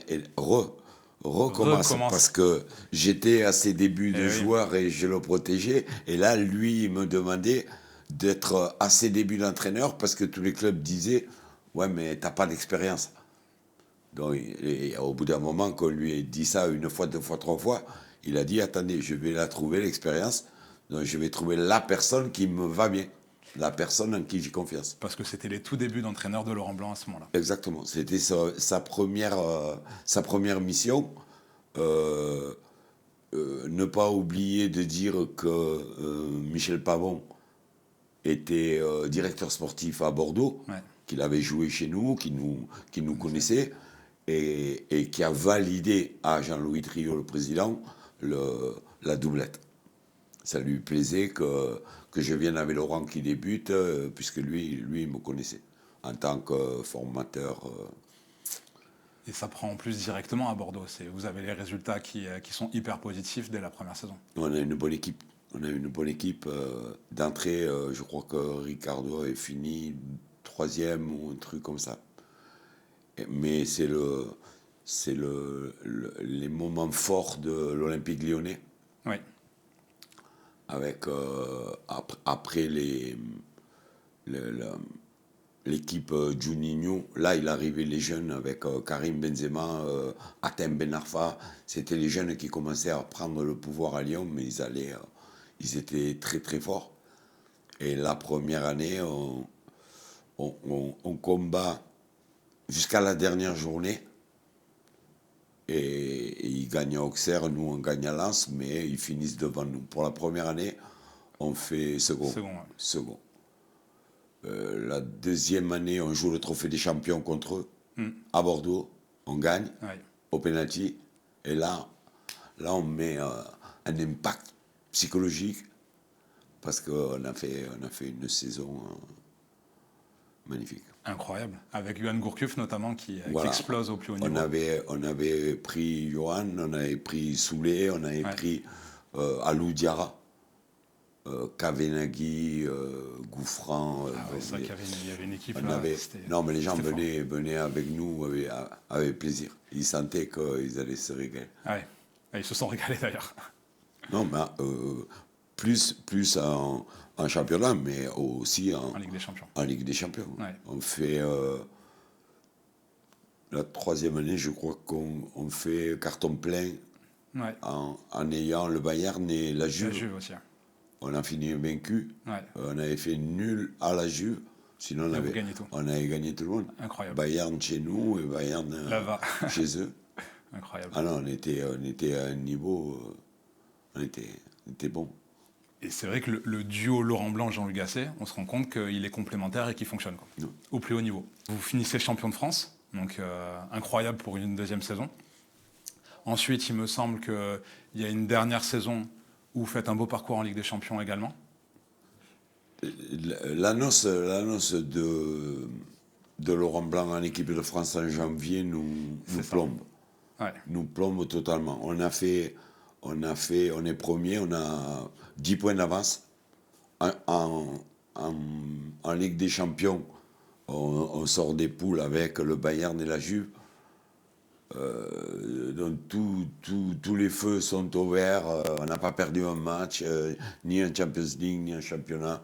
recommence parce que j'étais à ses débuts de joueur et je le protégeais. Et là, lui, il me demandait d'être à ses débuts d'entraîneur parce que tous les clubs disaient ouais, mais t'as pas d'expérience. Donc, et au bout d'un moment, qu'on lui ait dit ça une fois, deux fois, trois fois, il a dit attendez, je vais la trouver, l'expérience. Donc, je vais trouver la personne qui me va bien, la personne en qui j'ai confiance. Parce que c'était les tout débuts d'entraîneur de Laurent Blanc à ce moment-là. Exactement. C'était sa première mission. Ne pas oublier de dire que Michel Pavon était directeur sportif à Bordeaux, Ouais. qu'il avait joué chez nous, qui nous connaissait, et qui a validé à Jean-Louis Trio, le président, la doublette. Ça lui plaisait que je vienne avec Laurent qui débute, puisque lui, il me connaissait en tant que formateur. Et ça prend en plus directement à Bordeaux. Vous avez les résultats qui sont hyper positifs dès la première saison. On a une bonne équipe. On a une bonne équipe. D'entrée, je crois que Ricardo est fini troisième ou un truc comme ça. Mais c'est les moments forts de l'Olympique lyonnais. Oui. Avec, après l'équipe Juninho, là il arrivait les jeunes avec Karim Benzema, Hatem Ben Arfa, c'était les jeunes qui commençaient à prendre le pouvoir à Lyon, mais ils étaient très très forts. Et la première année, on combat jusqu'à la dernière journée, et ils gagnent à Auxerre, nous on gagne à Lens, mais ils finissent devant nous. Pour la première année, on fait second. Second. La deuxième année, on joue le trophée des champions contre eux, à Bordeaux, on gagne, au penalty, et là on met un impact psychologique, parce qu'on a fait une saison magnifique. Incroyable. Avec Yohan Gourcuff notamment qui Voilà. explose au plus haut niveau. On avait pris Johan, on avait pris Soulé, on avait pris Alou Diarra, Kavenaghi, Gouffran. C'est vrai qu'il y avait une équipe on là. avait... Non, mais les gens venaient avec nous avec plaisir. Ils sentaient qu'ils allaient se régaler. Ouais. Et ils se sont régalés d'ailleurs. Non, mais plus en championnat, mais aussi En Ligue des Champions. En Ligue des Champions. Ouais. On fait la 3e année, je crois qu'on fait carton plein en ayant le Bayern et la Juve. La Juve aussi. On a fini vaincu. Ouais. On avait fait nul à la Juve. Sinon, on avait gagné tout le monde. Incroyable. Bayern chez nous et Bayern chez eux. Incroyable. Ah non, on était à un niveau... on était bon. Et c'est vrai que le duo Laurent Blanc-Jean-Louis Gasset, on se rend compte qu'il est complémentaire et qu'il fonctionne au plus haut niveau. Vous finissez champion de France, donc incroyable pour une 2e saison. Ensuite, il me semble qu'il y a une dernière saison où vous faites un beau parcours en Ligue des Champions également. L'annonce de Laurent Blanc en équipe de France en janvier nous plombe. Ouais. Nous plombe totalement. On est premier, on a 10 points d'avance. En Ligue des Champions, on sort des poules avec le Bayern et la Juve. Donc tous les feux sont au vert. On n'a pas perdu un match, ni en Champions League, ni en championnat.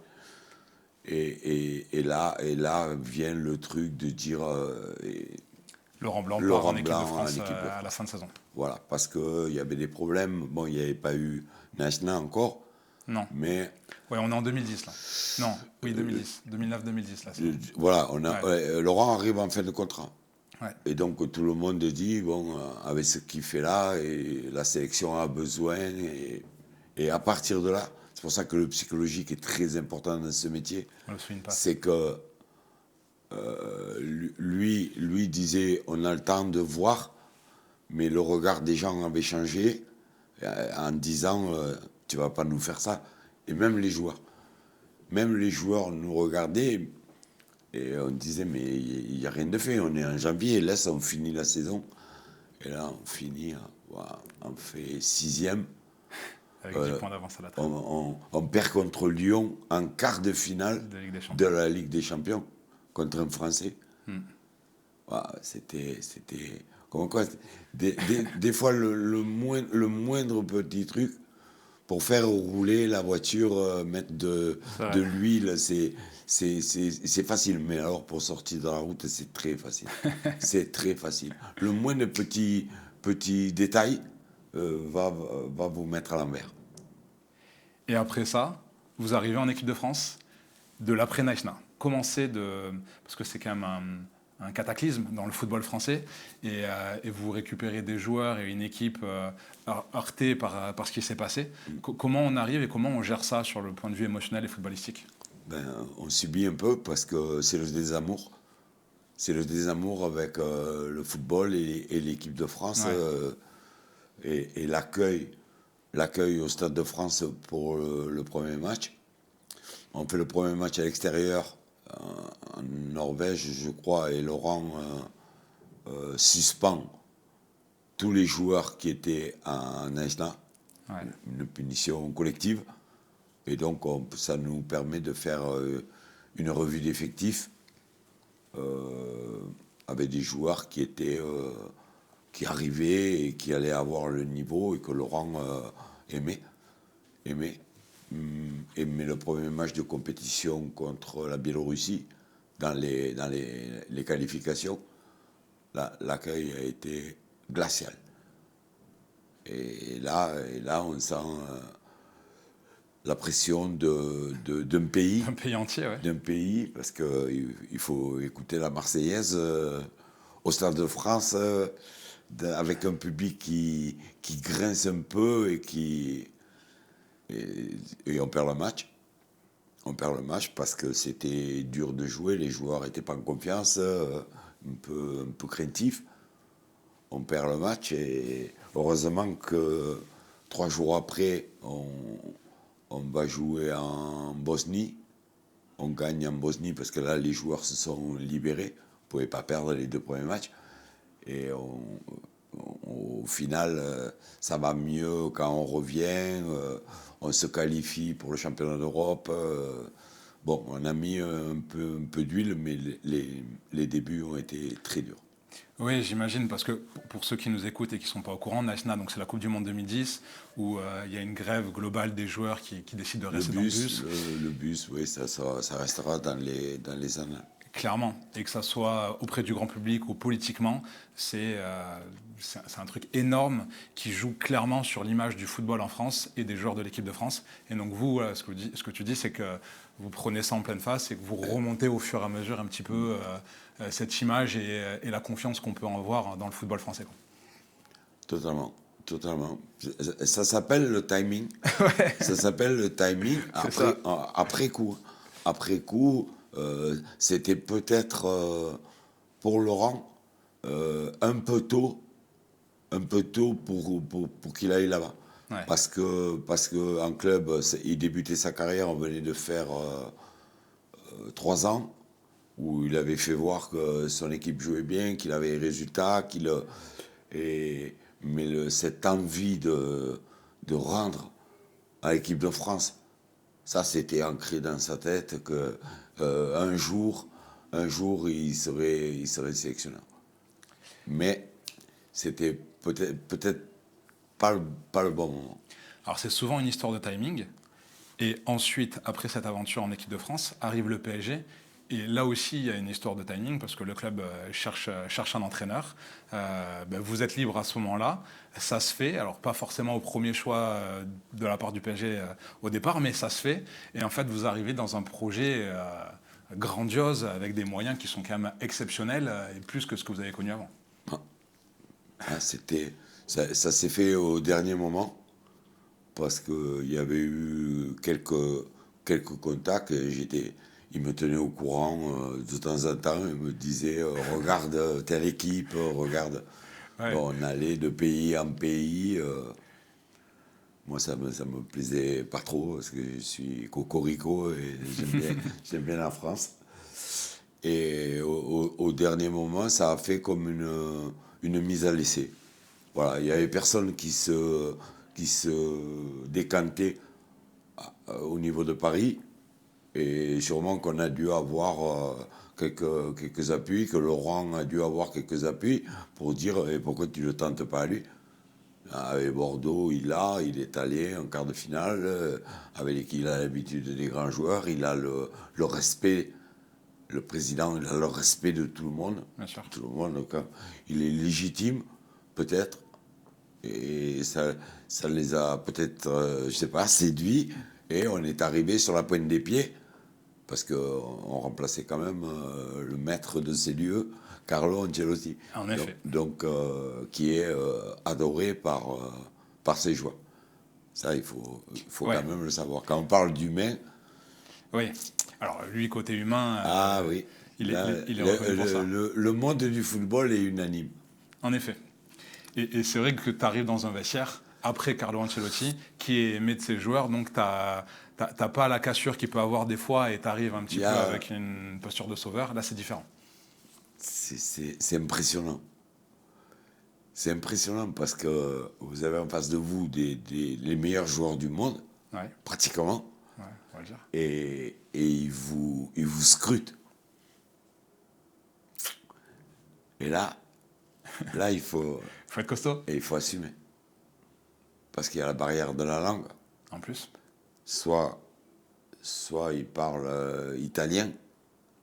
Et là vient le truc de dire... Laurent Blanc part en équipe de France à la fin de saison. Voilà, parce qu'il y avait des problèmes. Bon, il n'y avait pas eu National encore. Non. Mais... Oui, on est en 2010 là. Non, oui, 2010. 2009-2010 là. Voilà, Laurent arrive en fin de contrat. Ouais. Et donc tout le monde dit, bon, avec ce qu'il fait là, et la sélection a besoin. Et à partir de là, c'est pour ça que le psychologique est très important dans ce métier. On le souligne pas. C'est que lui disait, on a le temps de voir, mais le regard des gens avait changé en disant, tu vas pas nous faire ça. Et même les joueurs nous regardaient et on disait, mais il n'y a rien de fait, on est en janvier, laisse, on finit la saison. Et là, on finit, on fait 6e. Avec 10 points d'avance à la table. On perd contre Lyon en quart de finale de la Ligue des Champions, contre un Français. C'était comme quoi, des fois, le moindre petit truc pour faire rouler la voiture, mettre de l'huile, c'est facile. Mais alors, pour sortir de la route, c'est très facile. C'est très facile. Le moindre petit détail va vous mettre à l'envers. Et après ça, vous arrivez en équipe de France de l'après-Naïsna. Parce que c'est quand même un cataclysme dans le football français, et vous récupérez des joueurs et une équipe heurtée par ce qui s'est passé. Comment on arrive et comment on gère ça sur le point de vue émotionnel et footballistique? On subit un peu parce que c'est le désamour. C'est le désamour avec le football et l'équipe de France. Ouais. Et l'accueil au Stade de France pour le premier match. On fait le premier match à l'extérieur, en Norvège, je crois, et Laurent suspend tous les joueurs qui étaient en Naïsna. Ouais. Une punition collective. Et donc, ça nous permet de faire une revue d'effectifs avec des joueurs qui arrivaient et qui allaient avoir le niveau et que Laurent aimait le premier match de compétition contre la Biélorussie dans les qualifications. L'accueil a été glacial. Et là on sent la pression d'un pays. Un pays entier, ouais. D'un pays, parce qu'il faut écouter la Marseillaise au Stade de France, avec un public qui grince un peu et on perd le match. On perd le match parce que c'était dur de jouer, les joueurs n'étaient pas en confiance, un peu craintifs. On perd le match et heureusement que 3 jours après, on va jouer en Bosnie. on gagne en Bosnie parce que là, les joueurs se sont libérés. On ne pouvait pas perdre les 2 premiers matchs. Et au final, ça va mieux quand on revient. On se qualifie pour le championnat d'Europe. Bon, on a mis un peu d'huile, mais les débuts ont été très durs. Oui, j'imagine, parce que pour ceux qui nous écoutent et qui ne sont pas au courant, National, donc c'est la Coupe du Monde 2010, où il y a une grève globale des joueurs qui décident de rester dans le bus. Le bus, oui, ça restera dans les annales. Clairement, et que ça soit auprès du grand public ou politiquement, c'est un truc énorme qui joue clairement sur l'image du football en France et des joueurs de l'équipe de France. Et donc vous, ce que tu dis, c'est que vous prenez ça en pleine face et que vous remontez au fur et à mesure un petit peu cette image et la confiance qu'on peut en avoir dans le football français, quoi. Totalement. Ça s'appelle le timing. Ouais. Ça s'appelle le timing après coup. Après coup, c'était peut-être pour Laurent un peu tôt pour qu'il aille là-bas. Ouais. Parce que en club, il débutait sa carrière, on venait de faire 3 ans, où il avait fait voir que son équipe jouait bien, qu'il avait les résultats, mais cette envie de rendre à l'équipe de France, ça c'était ancré dans sa tête que un jour il serait sélectionneur. Mais c'était peut-être pas le bon moment. Alors c'est souvent une histoire de timing. Et ensuite, après cette aventure en équipe de France, arrive le PSG. Et là aussi, il y a une histoire de timing parce que le club cherche un entraîneur. Vous êtes libre à ce moment-là. Ça se fait. Alors, pas forcément au premier choix de la part du PSG au départ, mais ça se fait. Et en fait, vous arrivez dans un projet grandiose avec des moyens qui sont quand même exceptionnels et plus que ce que vous avez connu avant. Ça s'est fait au dernier moment parce qu'il y avait eu quelques contacts. Il me tenait au courant de temps en temps. Il me disait regarde telle équipe, regarde. Ouais. Bon, on allait de pays en pays. Moi, ça me plaisait pas trop parce que je suis cocorico et j'aime bien la France. Et au dernier moment, ça a fait comme une mise à l'essai. Voilà, il n'y avait personne qui se décantait au niveau de Paris. Et sûrement qu'on a dû avoir quelques appuis, que Laurent a dû avoir quelques appuis pour dire pourquoi tu ne le tentes pas à lui. Avec Bordeaux, il est allé en quart de finale, il a l'habitude des grands joueurs, il a le respect, le président, il a le respect de tout le monde. Bien sûr. Tout le monde, donc, il est légitime, peut-être, et ça les a peut-être, je sais pas, séduits, et on est arrivé sur la pointe des pieds, parce qu'on remplaçait quand même le maître de ces lieux, Carlo Ancelotti. En effet. Donc qui est adoré par ses joueurs. Ça, il faut Ouais. quand même le savoir. Quand on parle d'humain... Oui. Alors, lui, côté humain, oui. il est reconnu pour ça. Le monde du football est unanime. En effet. Et c'est vrai que tu arrives dans un vestiaire, après Carlo Ancelotti, qui est aimé de ses joueurs, donc tu n'as pas la cassure qu'il peut avoir des fois et tu arrives un petit peu avec une posture de sauveur. Là, c'est différent. C'est impressionnant. C'est impressionnant parce que vous avez en face de vous les meilleurs joueurs du monde, Ouais. pratiquement, Ouais, on va le dire. et ils vous scrutent. Et là, il faut Faut être costaud, et il faut assumer. Parce qu'il y a la barrière de la langue. en plus. Soit ils parlent italien,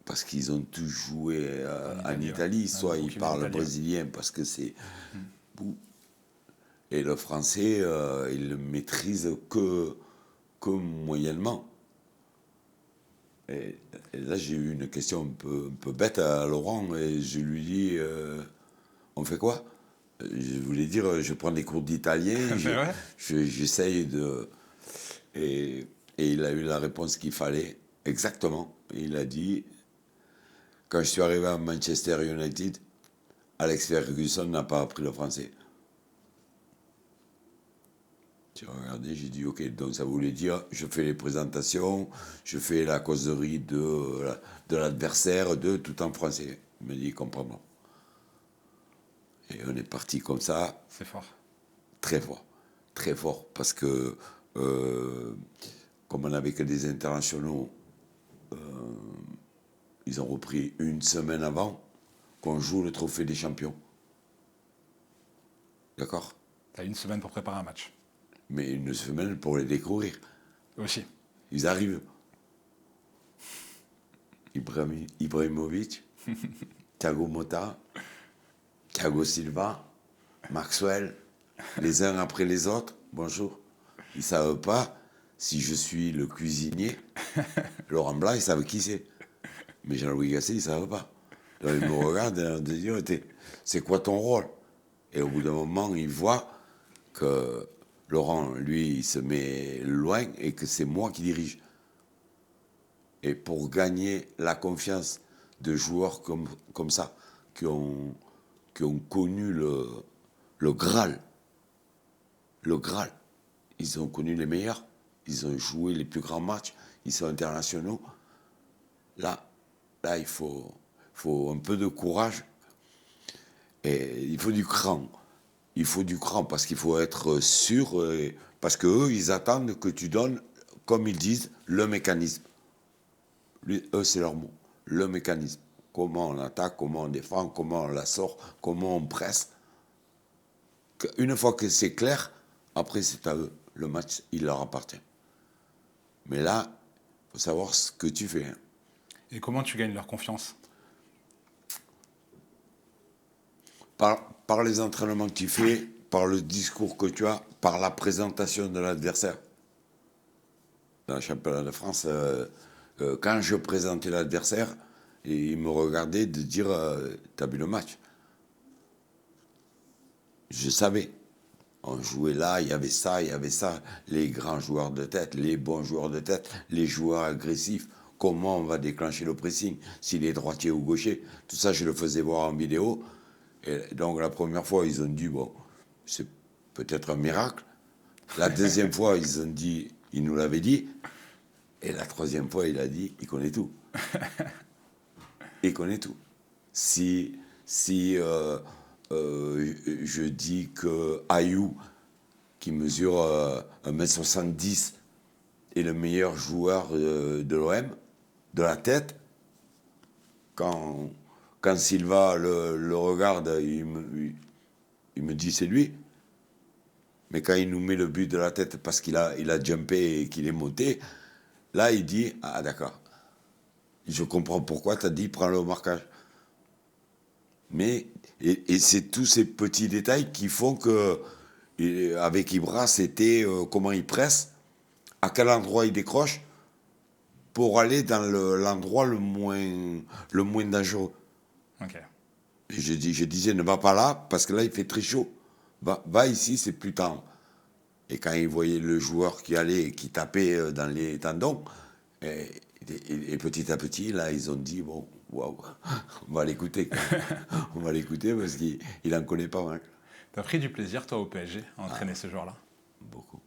parce qu'ils ont tous joué en Italie, soit ils parlent brésilien, parce que c'est... Et le français, ils le maîtrisent que moyennement. Et là, j'ai eu une question un peu bête à Laurent, et je lui dis, on fait quoi? Je voulais dire, je prends des cours d'italien, Ouais. j'essaye de... Et il a eu la réponse qu'il fallait, exactement. Il a dit, quand je suis arrivé à Manchester United, Alex Ferguson n'a pas appris le français. J'ai regardé, j'ai dit ok, donc ça voulait dire je fais les présentations, je fais la causerie de l'adversaire, tout en français. Il m'a dit comprends-moi. Et on est parti comme ça, C'est fort. très fort, parce que comme on n'avait que des internationaux, ils ont repris une semaine avant qu'on joue le trophée des champions. D'accord? Tu as une semaine pour préparer un match. Mais une semaine pour les découvrir. Aussi. Ils arrivent. Ibrahimovic, Thiago Motta, Thiago Silva, Maxwell, les uns après les autres. Bonjour. Ils ne savent pas si je suis le cuisinier. Laurent Blanc, ils savent qui c'est. Mais Jean-Louis Gasset, ils ne savent pas. Donc ils me regardent et ils disent c'est quoi ton rôle? Et au bout d'un moment, ils voient que Laurent, lui, il se met loin et que c'est moi qui dirige. Et pour gagner la confiance de joueurs comme ça, qui ont connu le Graal, ils ont connu les meilleurs, ils ont joué les plus grands matchs, ils sont internationaux. Là il faut un peu de courage et il faut du cran. Il faut du cran parce qu'il faut être sûr, parce qu'eux, ils attendent que tu donnes, comme ils disent, le mécanisme. Eux, c'est leur mot, le mécanisme. Comment on attaque, comment on défend, comment on la sort, comment on presse. Une fois que c'est clair, après c'est à eux. Le match, il leur appartient. Mais là, il faut savoir ce que tu fais. Et comment tu gagnes leur confiance? Par les entraînements que tu fais, par le discours que tu as, par la présentation de l'adversaire. Dans le championnat de France, quand je présentais l'adversaire, il me regardait de dire t'as vu le match? Je savais. On jouait là, il y avait ça, les grands joueurs de tête, les bons joueurs de tête, les joueurs agressifs, comment on va déclencher le pressing, s'il est droitier ou gaucher. Tout ça, je le faisais voir en vidéo. Et donc la première fois, ils ont dit, bon, c'est peut-être un miracle. La deuxième fois, ils ont dit, il nous l'avait dit. Et la troisième fois, il a dit, il connaît tout. Il connaît tout. Si je dis que Ayou, qui mesure 1m70, est le meilleur joueur de l'OM, de la tête, quand Silva le regarde, il me dit c'est lui. Mais quand il nous met le but de la tête parce qu'il a jumpé et qu'il est monté, là il dit ah d'accord, je comprends pourquoi tu as dit prends-le au marquage. Mais et c'est tous ces petits détails qui font que avec Ibra c'était comment il presse, à quel endroit il décroche pour aller dans l'endroit le moins dangereux. Ok. Je disais, ne va pas là, parce que là, il fait très chaud. Va ici, c'est plus tendre. Et quand ils voyaient le joueur qui allait et qui tapait dans les tendons, et petit à petit, là, ils ont dit, bon, waouh, on va l'écouter. On va l'écouter parce qu'il en connaît pas mal. T'as pris du plaisir, toi, au PSG, à entraîner ce joueur-là? Beaucoup.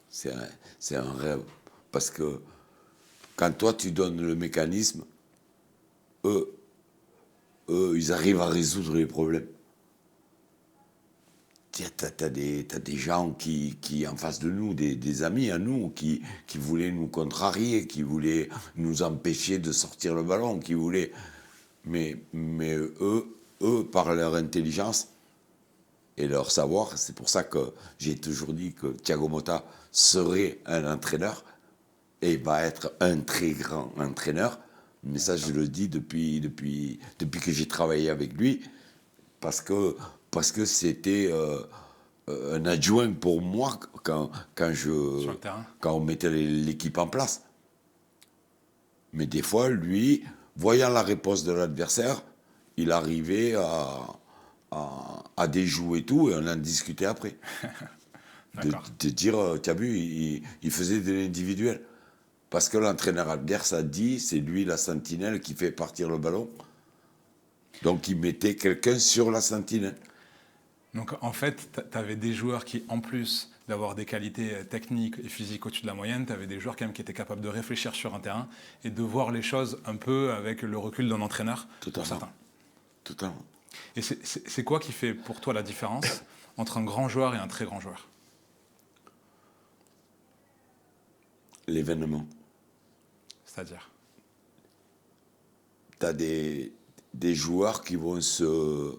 C'est un rêve. Parce que quand toi, tu donnes le mécanisme, eux, ils arrivent à résoudre les problèmes. T'as des gens qui, en face de nous, des amis à nous, qui voulaient nous contrarier, qui voulaient nous empêcher de sortir le ballon, qui voulaient... Mais eux, par leur intelligence et leur savoir, c'est pour ça que j'ai toujours dit que Thiago Motta serait un entraîneur et va être un très grand entraîneur. Mais ça, je le dis depuis que j'ai travaillé avec lui, parce que c'était un adjoint pour moi quand Sur le terrain. on mettait l'équipe en place. Mais des fois, lui, voyant la réponse de l'adversaire, il arrivait à déjouer tout et on en discutait après. de dire, tu as vu, il faisait de l'individuel. Parce que l'entraîneur adverse a dit, c'est lui la sentinelle qui fait partir le ballon. Donc il mettait quelqu'un sur la sentinelle. Donc en fait, tu avais des joueurs qui, en plus d'avoir des qualités techniques et physiques au-dessus de la moyenne, tu avais des joueurs quand même qui étaient capables de réfléchir sur un terrain et de voir les choses un peu avec le recul d'un entraîneur pour Totalement. certains. Totalement. Et c'est quoi qui fait pour toi la différence entre un grand joueur et un très grand joueur? L'événement. C'est-à-dire? Tu as des joueurs qui vont se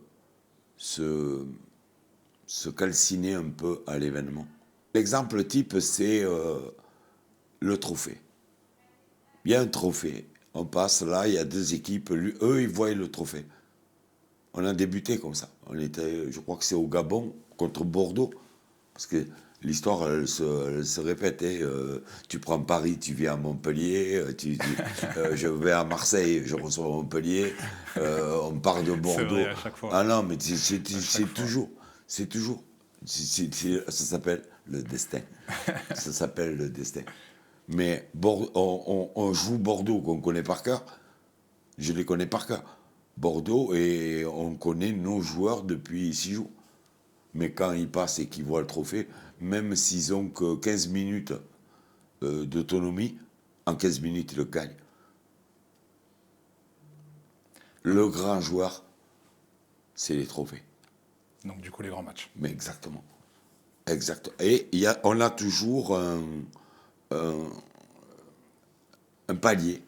calciner un peu à l'événement. L'exemple type, c'est le trophée. Il y a un trophée. On passe là, il y a deux équipes. Eux, ils voient le trophée. On a débuté comme ça. On était, je crois que c'est au Gabon, contre Bordeaux. Parce que l'histoire, elle se répète. Tu prends Paris, tu viens à Montpellier. Je vais à Marseille, je reçois à Montpellier. On part de Bordeaux. C'est vrai, à chaque fois. Ah non, mais c'est toujours. C'est toujours. Ça s'appelle le destin. Ça s'appelle le destin. Mais on joue Bordeaux, qu'on connaît par cœur. Je les connais par cœur. Bordeaux, et on connaît nos joueurs depuis 6 jours. Mais quand ils passent et qu'ils voient le trophée, même s'ils ont que 15 minutes d'autonomie, en 15 minutes, ils le gagnent. Le grand joueur, c'est les trophées. Donc du coup, les grands matchs. Mais exactement. Exactement. Et on a toujours un palier.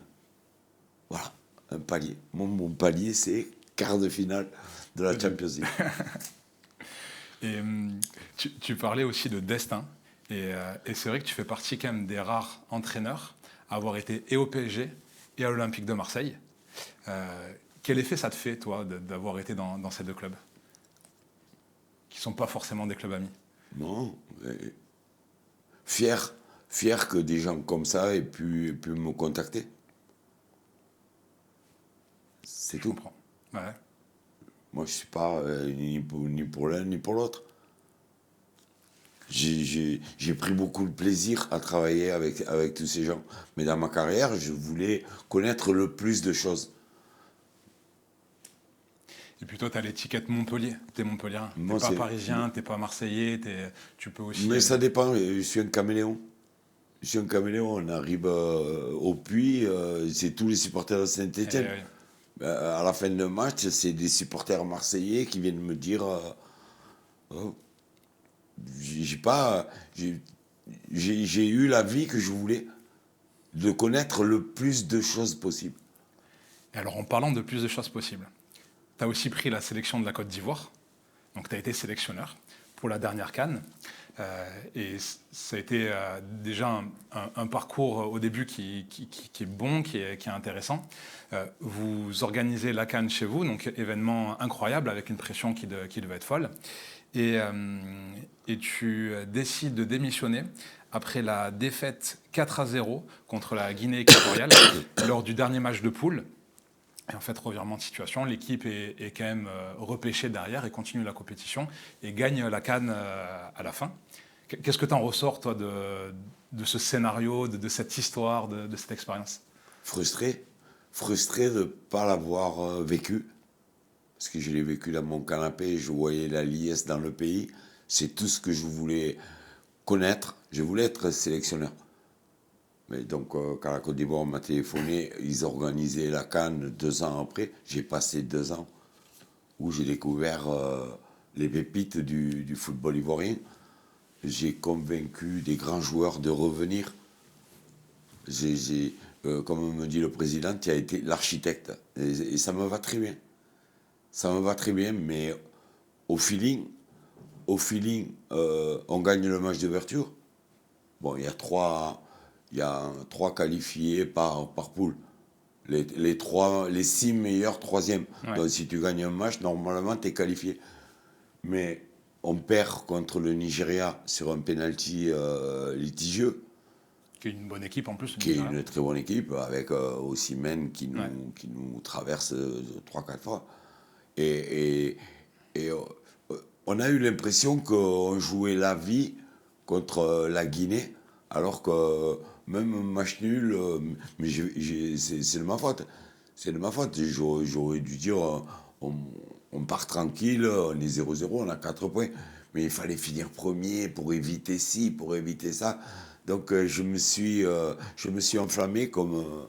Voilà, un palier. Mon palier, c'est quart de finale de la Champions League. Et tu parlais aussi de destin. Et c'est vrai que tu fais partie quand même des rares entraîneurs à avoir été et au PSG et à l'Olympique de Marseille. Quel effet ça te fait, toi, d'avoir été dans ces deux clubs qui ne sont pas forcément des clubs amis? Non. Fier que des gens comme ça aient pu me contacter. C'est tout. Je comprends. Ouais. Moi, je ne suis pas ni pour l'un ni pour l'autre. J'ai pris beaucoup de plaisir à travailler avec tous ces gens. Mais dans ma carrière, je voulais connaître le plus de choses. Et puis toi, tu as l'étiquette Montpellier. Tu es Montpellierin. Tu n'es pas parisien, tu n'es pas marseillais. Tu peux aussi... Mais ça dépend. Je suis un caméléon. On arrive au Puy, c'est tous les supporters de Saint-Étienne. À la fin de match, c'est des supporters marseillais qui viennent me dire j'ai eu la vie que je voulais, de connaître le plus de choses possible. Et alors, en parlant de plus de choses possibles, tu as aussi pris la sélection de la Côte d'Ivoire. Donc, tu as été sélectionneur pour la dernière CAN. Et ça a été déjà un parcours au début qui est bon, qui est intéressant. Vous organisez la CAN chez vous, donc événement incroyable avec une pression qui devait être folle. Et tu décides de démissionner après la défaite 4-0 contre la Guinée équatoriale lors du dernier match de poule. Et en fait, revirement de situation, l'équipe est quand même repêchée derrière et continue la compétition et gagne la CAN à la fin. Qu'est-ce que tu en ressors, toi, de ce scénario, de cette histoire, de cette expérience? Frustré de ne pas l'avoir vécu. Parce que je l'ai vécu dans mon canapé, je voyais la liesse dans le pays. C'est tout ce que je voulais connaître. Je voulais être sélectionneur. Mais donc, quand la Côte d'Ivoire m'a téléphoné, ils organisaient la CAN 2 ans après. J'ai passé 2 ans où j'ai découvert les pépites du football ivoirien. J'ai convaincu des grands joueurs de revenir. Comme me dit le président, tu as été l'architecte. Et ça me va très bien. Ça me va très bien, mais au feeling, on gagne le match d'ouverture. Bon, il y a trois qualifiés par poule. Les 6 meilleurs troisième. Ouais. Donc si tu gagnes un match, normalement, tu es qualifié. Mais on perd contre le Nigeria sur un penalty litigieux. Qui est une bonne équipe en plus. Qui est une très bonne équipe, avec Osimhen qui nous traverse 3-4 fois. Et on a eu l'impression qu'on jouait la vie contre la Guinée, alors que même un match nul, mais c'est de ma faute. C'est de ma faute. J'aurais dû dire, On part tranquille, on est 0-0, on a 4 points. Mais il fallait finir premier pour éviter ci, pour éviter ça. Donc je me suis enflammé comme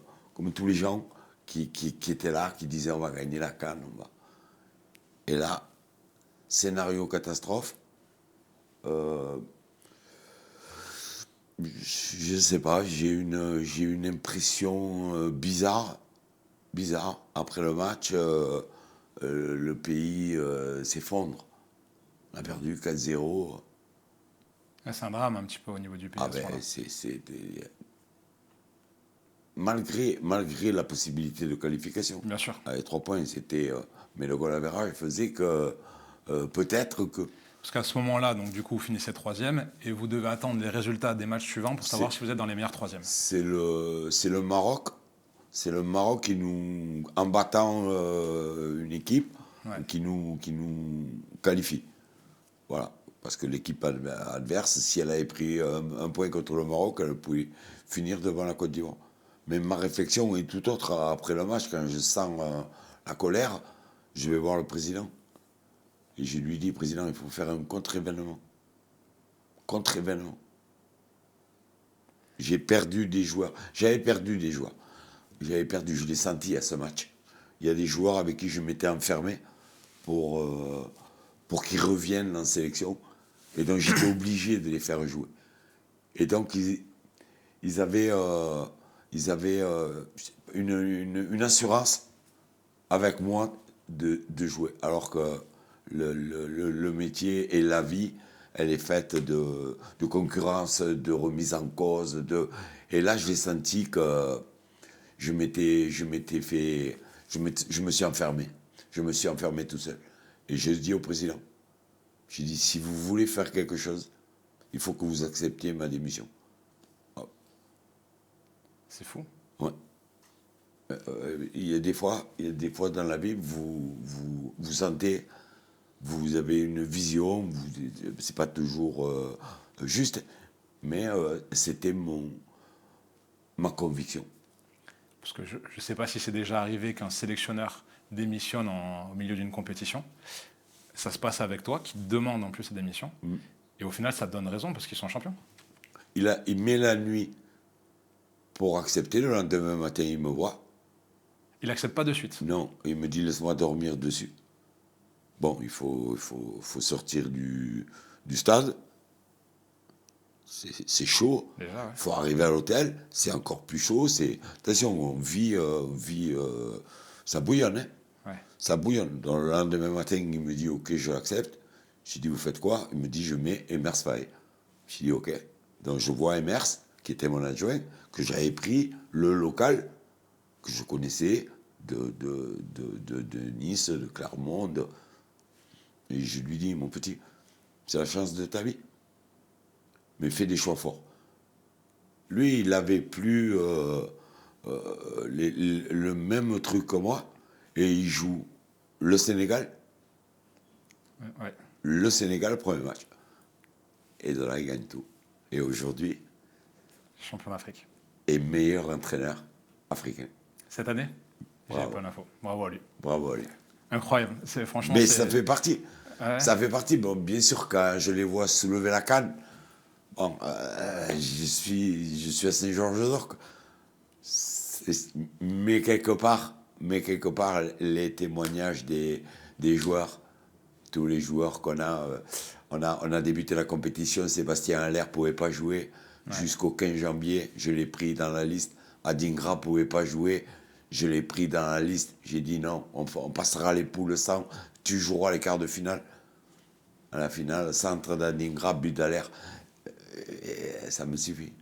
tous les gens qui étaient là, qui disaient on va gagner la CAN. Et là, scénario catastrophe. Je ne sais pas, j'ai une impression bizarre. Après le match, le pays s'effondre. On a perdu 4-0. C'est un drame un petit peu au niveau du pays. Ah ben, malgré la possibilité de qualification. Bien sûr. Avec 3 points, c'était... mais le goal average faisait que peut-être que... Parce qu'à ce moment-là, donc du coup, vous finissez troisième et vous devez attendre les résultats des matchs suivants pour savoir si vous êtes dans les meilleurs troisièmes. C'est le Maroc. C'est le Maroc qui nous... En battant une équipe, qui nous qualifie. Voilà. Parce que l'équipe adverse, si elle avait pris un point contre le Maroc, elle pouvait finir devant la Côte d'Ivoire. Mais ma réflexion est tout autre après le match. Quand je sens la colère, je vais voir le président. Et je lui dis, président, il faut faire un contre-événement. Contre-événement. J'ai perdu des joueurs. J'avais perdu des joueurs. Je l'ai senti à ce match. Il y a des joueurs avec qui je m'étais enfermé pour qu'ils reviennent en sélection. Et donc j'étais obligé de les faire jouer. Et donc ils avaient une assurance avec moi de jouer. Alors que le métier et la vie, elle est faite de concurrence, de remise en cause. Et là, je l'ai senti que je me suis enfermé. Je me suis enfermé tout seul. Et je dis au président, j'ai dit, si vous voulez faire quelque chose, il faut que vous acceptiez ma démission. Oh. C'est fou. Ouais. Il y a des fois dans la vie, vous sentez, vous avez une vision, c'est pas toujours juste, mais c'était ma conviction. Parce que je ne sais pas si c'est déjà arrivé qu'un sélectionneur démissionne au milieu d'une compétition. Ça se passe avec toi, qui te demande en plus sa démission. Et au final, ça te donne raison parce qu'ils sont champions. Il met la nuit pour accepter. Le lendemain matin, il me voit. Il n'accepte pas de suite. Non, il me dit laisse-moi dormir dessus. Bon, il faut sortir du stade. C'est chaud. Déjà, ouais. Il faut arriver à l'hôtel. C'est encore plus chaud. Attention, on vit ça bouillonne. Hein. Ouais. Ça bouillonne. Donc, le lendemain matin, il me dit ok, je l'accepte. J'ai dit vous faites quoi? Il me dit je mets Emers Faye. J'ai dit ok. Donc je vois Emers, qui était mon adjoint, que j'avais pris le local, que je connaissais de Nice, de Clermont. Et je lui dis, mon petit, c'est la chance de ta vie. Mais fais des choix forts. Lui, il avait plus le même truc que moi. Et il joue le Sénégal. Ouais. Le Sénégal, premier match. Et de là, il gagne tout. Et aujourd'hui, Champion d'Afrique. est meilleur entraîneur africain. Cette année, Bravo. j'ai pas l'info. Bravo à lui. Bravo à lui. Incroyable. Franchement, Mais ça fait partie. Ouais. Ça fait partie. Bon, bien sûr, quand je les vois soulever la canne, bon, je suis à Saint-Georges-d'Orc. Mais quelque part, les témoignages des joueurs, tous les joueurs qu'on a, on a débuté la compétition, Sébastien Haller ne pouvait pas jouer. Jusqu'au 15 janvier, je l'ai pris dans la liste. Adingra ne pouvait pas jouer. Je l'ai pris dans la liste. J'ai dit non, on passera les poules sans. Tu joueras les quarts de finale. À la finale, centre d'Adingra, but d'Haller. Ça me suffit.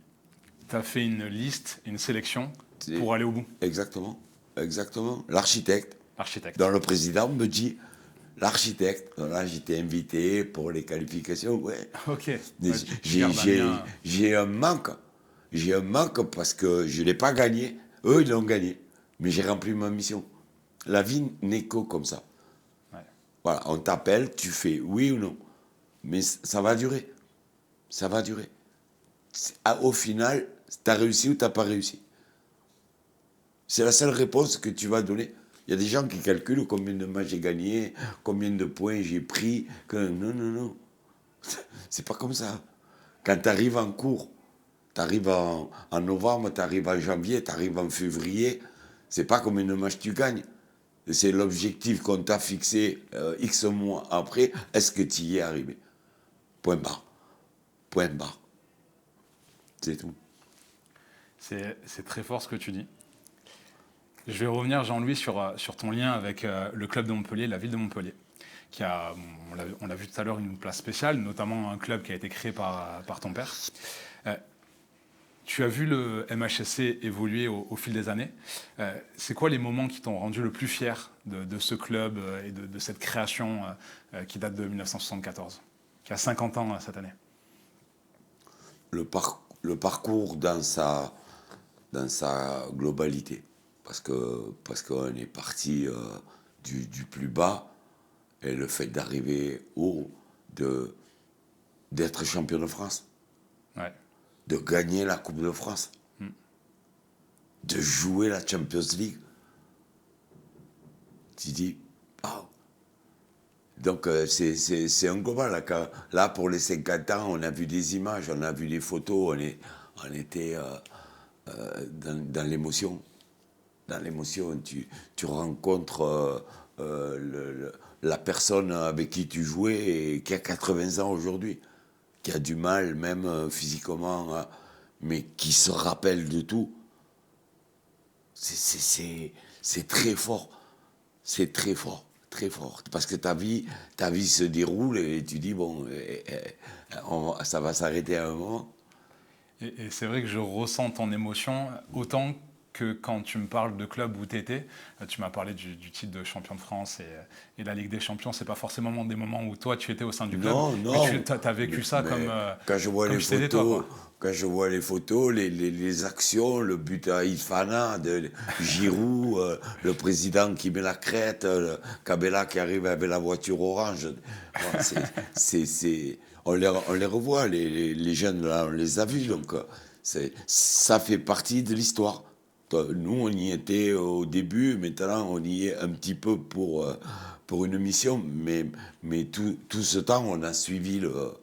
Tu as fait une liste, une sélection pour aller au bout. Exactement. L'architecte. Architecte. Le président me dit, l'architecte. Là, j'étais invité pour les qualifications. Ouais. Ok. J'ai un manque. J'ai un manque parce que je ne l'ai pas gagné. Eux, ils l'ont gagné. Mais j'ai rempli ma mission. La vie n'est que comme ça. Ouais. Voilà, on t'appelle, tu fais oui ou non. Mais ça va durer. Ça va durer. Au final, tu as réussi ou tu n'as pas réussi. C'est la seule réponse que tu vas donner. Il y a des gens qui calculent combien de matchs j'ai gagné, combien de points j'ai pris. Non. C'est pas comme ça. Quand tu arrives en cours, tu arrives en novembre, tu arrives en janvier, tu arrives en février, c'est pas combien de matchs tu gagnes. C'est l'objectif qu'on t'a fixé X mois après. Est-ce que tu y es arrivé? Point barre. Point barre. C'est tout. C'est très fort ce que tu dis. Je vais revenir, Jean-Louis, sur ton lien avec le club de Montpellier, la ville de Montpellier, qui a, on l'a vu tout à l'heure, une place spéciale, notamment un club qui a été créé par ton père. Tu as vu le MHSC évoluer au fil des années. C'est quoi les moments qui t'ont rendu le plus fier de ce club et de cette création qui date de 1974, qui a 50 ans cette année? Le parcours dans sa globalité. Parce qu'on est parti du plus bas, et le fait d'arriver haut, d'être champion de France, Ouais. de gagner la Coupe de France, de jouer la Champions League, tu dis, waouh. Donc c'est un global. Là, pour les 50 ans, on a vu des images, on a vu des photos, on était dans l'émotion. Dans l'émotion, tu rencontres la personne avec qui tu jouais et qui a 80 ans aujourd'hui, qui a du mal même physiquement, mais qui se rappelle de tout. C'est très fort. C'est très fort. Très fort. Parce que ta vie se déroule et tu dis, bon, ça va s'arrêter à un moment. Et c'est vrai que je ressens ton émotion autant que quand tu me parles de club où tu étais. Tu m'as parlé du titre de champion de France et la Ligue des Champions. C'est pas forcément des moments où toi tu étais au sein du club. Non. Mais tu as vécu ça comme. Quand je vois comme les si c'était photos, toi, quand je vois les photos, les actions, le but à Ifana, de Giroud, le président qui met la crête, Cabella qui arrive avec la voiture orange. Bon, on les revoit, les jeunes là, on les a vus, donc ça fait partie de l'histoire. Nous, on y était au début, maintenant on y est un petit peu pour une mission, mais tout ce temps, on a suivi le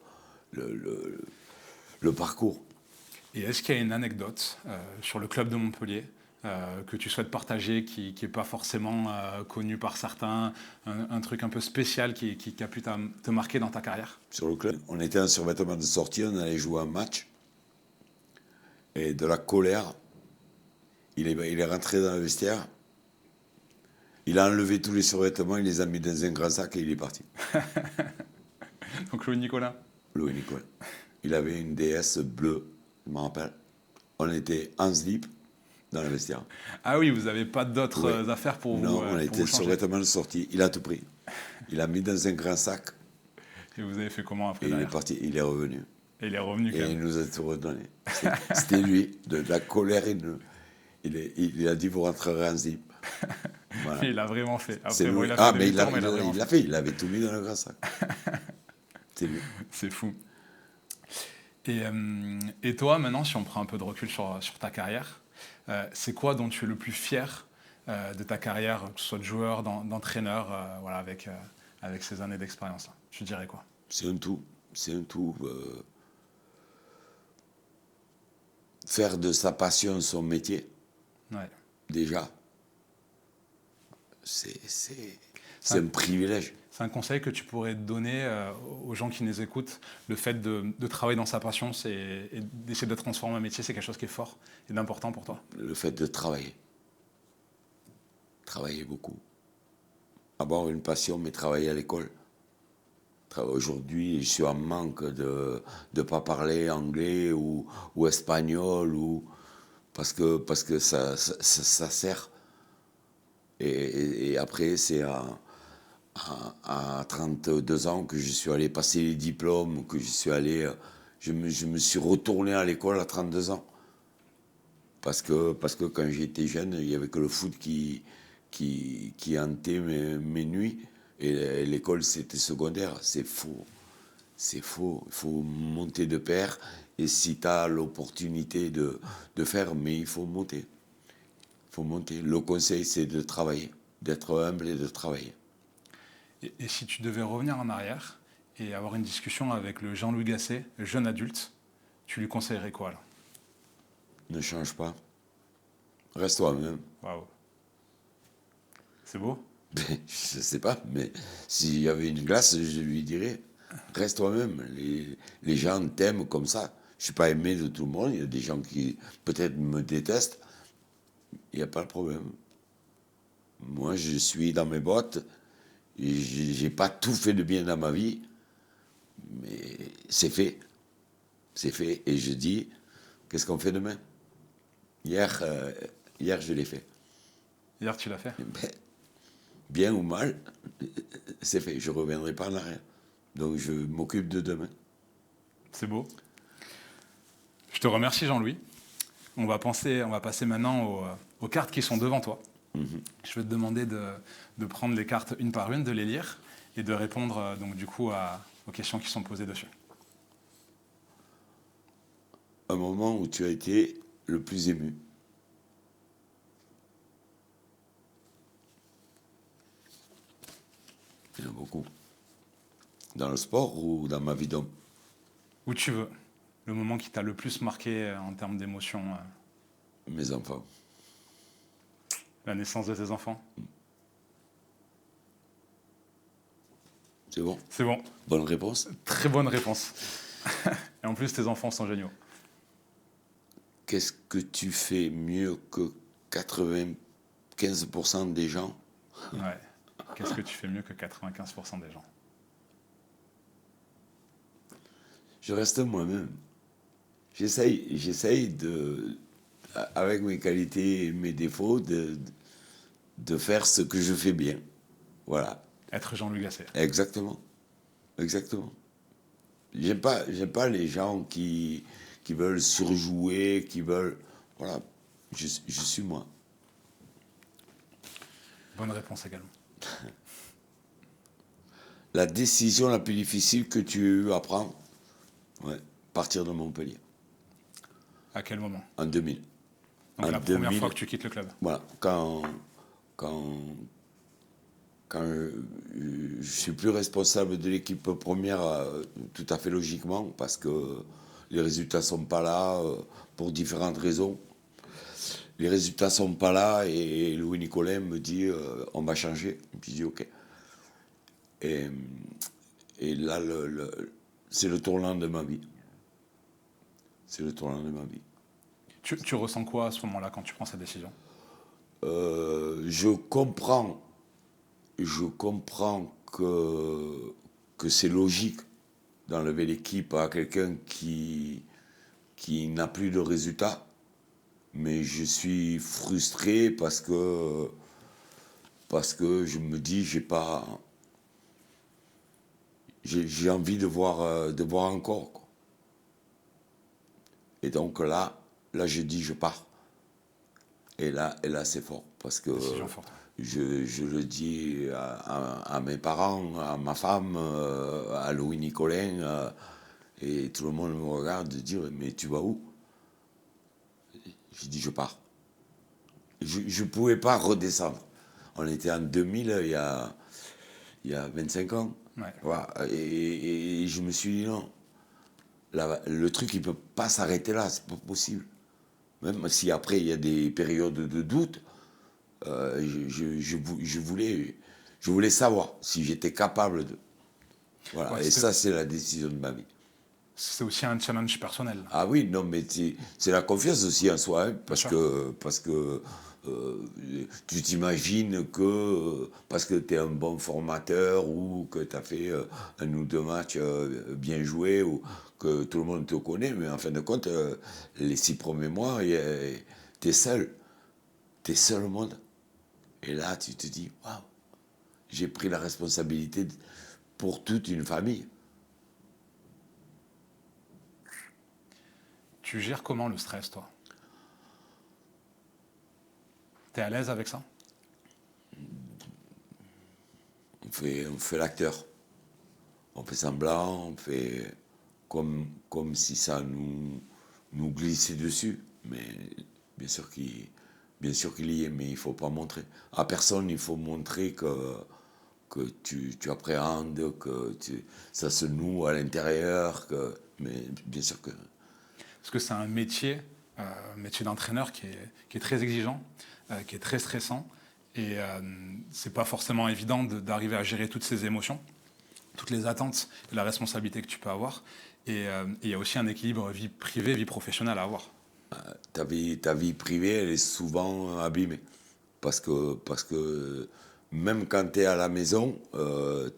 parcours. Et est-ce qu'il y a une anecdote sur le club de Montpellier que tu souhaites partager, qui n'est pas forcément connue par certains, un truc un peu spécial qui a pu te marquer dans ta carrière? Sur le club, on était en survêtement de sortie, on allait jouer un match, et de la colère, il est rentré dans le vestiaire, il a enlevé tous les survêtements, il les a mis dans un grand sac et il est parti. Donc Louis Nicolas. Louis Nicolas. Il avait une DS bleue, je m'en rappelle. On était en slip dans le vestiaire. Ah oui, vous n'avez pas d'autres affaires pour vous. Non, on pour était vous sur changer. vêtements de sortie. Il a tout pris. Il a mis dans un grand sac Et vous avez fait comment après et il est derrière? parti. Il est revenu. Et il est revenu quand Et il même. nous a tout redonné. C'était lui, de la colère. Il a dit, vous rentrerez en slip. Voilà. Il a vraiment fait. Après, C'est bon, lui. il a fait Ah, des mais il mi-temps, mais il a vraiment l'a fait. Il avait tout mis dans le grand sac. C'est lui. C'est fou. Et toi, maintenant, si on prend un peu de recul sur ta carrière, c'est quoi dont tu es le plus fier de ta carrière, que ce soit de joueur, d'entraîneur, voilà, avec ces années d'expérience? Tu dirais quoi? C'est un tout. C'est un tout. Faire de sa passion son métier, Ouais. déjà, c'est un privilège. C'est un conseil que tu pourrais donner aux gens qui nous écoutent. Le fait de travailler dans sa passion et d'essayer de transformer un métier, c'est quelque chose qui est fort et d'important pour toi. Le fait de travailler. Travailler beaucoup. Avoir une passion, mais travailler à l'école. Aujourd'hui, je suis en manque de ne pas parler anglais ou espagnol, parce que ça sert. Et après, c'est à 32 ans que je suis allé passer les diplômes, que je me suis retourné à l'école à 32 ans. Parce que quand j'étais jeune, il n'y avait que le foot qui hantait mes nuits. Et l'école, c'était secondaire. C'est faux. C'est faux. Il faut monter de pair. Et si tu as l'opportunité de faire, mais il faut monter. Il faut monter. Le conseil, c'est de travailler. d'être humble et de travailler. Et si tu devais revenir en arrière et avoir une discussion avec le Jean-Louis Gasset, jeune adulte, tu lui conseillerais quoi là? Ne change pas. Reste toi-même. Waouh. C'est beau? Je ne sais pas, mais s'il y avait une glace, je lui dirais, reste toi-même. Les gens t'aiment comme ça. Je ne suis pas aimé de tout le monde. Il y a des gens qui peut-être me détestent. Il n'y a pas de problème. Moi, je suis dans mes bottes. Et j'ai pas tout fait de bien dans ma vie. Mais c'est fait. C'est fait. Et je dis, qu'est-ce qu'on fait demain? Hier, je l'ai fait. Hier, tu l'as fait? Ben, bien ou mal, c'est fait. Je ne reviendrai pas en arrière. Donc je m'occupe de demain. C'est beau. Je te remercie, Jean-Louis. On va passer maintenant aux cartes qui sont devant toi. Je vais te demander de prendre les cartes une par une, de les lire et de répondre donc du coup aux questions qui sont posées dessus. Un moment où tu as été le plus ému. Il y en a beaucoup. Dans le sport ou dans ma vie d'homme? Où tu veux. Le moment qui t'a le plus marqué en termes d'émotion. Mes enfants. La naissance de tes enfants. C'est bon? C'est bon. Bonne réponse? Très bonne réponse. Et en plus, tes enfants sont géniaux. Qu'est-ce que tu fais mieux que 95% des gens? Ouais. Qu'est-ce que tu fais mieux que 95% des gens? Je reste moi-même. J'essaye de, avec mes qualités et mes défauts, de faire ce que je fais bien. Voilà. Être Jean-Louis Gasset. Exactement. Exactement. J'aime pas les gens qui veulent surjouer, qui veulent... Voilà. Je suis moi. Bonne réponse également. La décision la plus difficile que tu as eu à prendre? Ouais. Partir de Montpellier. À quel moment? En 2000. Donc En la première 2000, fois que tu quittes le club. Voilà. Quand je suis plus responsable de l'équipe première, tout à fait logiquement, parce que les résultats sont pas là, pour différentes raisons. Les résultats sont pas là et Louis Nicolin me dit on va changer. Et puis je dis ok. Et là, c'est le tournant de ma vie. C'est le tournant de ma vie. Tu ressens quoi à ce moment-là quand tu prends cette décision? Je comprends que c'est logique d'enlever l'équipe à quelqu'un qui n'a plus de résultats, mais je suis frustré parce que je me dis j'ai envie de voir encore, quoi. Et donc là je dis je pars. Et là c'est fort parce que Décision forte. je le dis à mes parents, à ma femme, à Louis Nicolin, et tout le monde me regarde de dire mais tu vas où? Je dis je pars. Je ne pouvais pas redescendre. On était en 2000, il y a 25 ans. Ouais. Voilà. Et je me suis dit non. Le truc, il ne peut pas s'arrêter là, c'est pas possible. Même si après, il y a des périodes de doute, je voulais savoir si j'étais capable de... Voilà. Ouais, et ça, c'est la décision de ma vie. c'est aussi un challenge personnel. Ah oui, non, mais c'est la confiance aussi en soi, hein, parce sûr. que tu t'imagines que parce que tu es un bon formateur ou que tu as fait un ou deux matchs bien joués ou que tout le monde te connaît, mais en fin de compte, les 6 premiers mois, tu es seul. Tu es seul au monde. Et là, tu te dis, waouh, j'ai pris la responsabilité pour toute une famille. Tu gères comment le stress, toi? T'es à l'aise avec ça? On fait l'acteur. On fait semblant, on fait comme si ça nous glissait dessus. Mais bien sûr Bien sûr qu'il y est, mais il ne faut pas montrer. À personne, il faut montrer que tu appréhendes, ça se noue à l'intérieur. Mais bien sûr que... Parce que c'est un métier d'entraîneur qui est très exigeant, qui est très stressant. Et c'est pas forcément évident d'arriver à gérer toutes ces émotions, toutes les attentes et la responsabilité que tu peux avoir. Et il y a aussi un équilibre vie privée, vie professionnelle à avoir. Ta vie privée, elle est souvent abîmée. Parce que même quand tu es à la maison,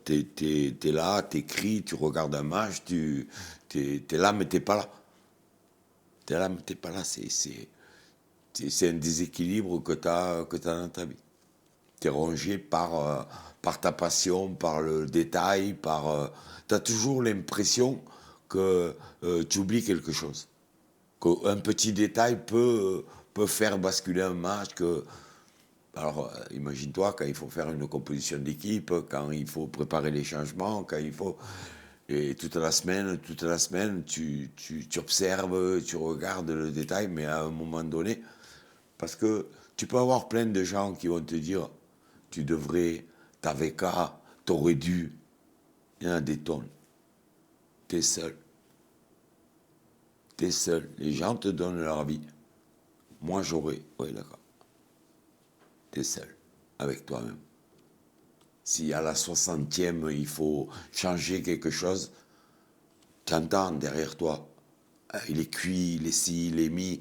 tu es là, tu écris, tu regardes un match, tu es là, mais tu n'es pas là. Tu es là, mais tu n'es pas là. C'est un déséquilibre que tu as dans ta vie. Tu es rongé par ta passion, par le détail, tu as toujours l'impression que tu oublies quelque chose. Qu'un petit détail peut faire basculer un match. Alors, imagine-toi quand il faut faire une composition d'équipe, quand il faut préparer les changements, quand il faut... Et toute la semaine, tu observes, tu regardes le détail, mais à un moment donné, parce que tu peux avoir plein de gens qui vont te dire, tu devrais, t'avais qu'à, t'aurais dû. Il y en a des tonnes. T'es seul. T'es seul. Les gens te donnent leur vie. Moi, j'aurais. Oui, d'accord. T'es seul. Avec toi-même. Si à la 60e, il faut changer quelque chose, tu entends derrière toi. Il est cuit, il est ci, il est mis.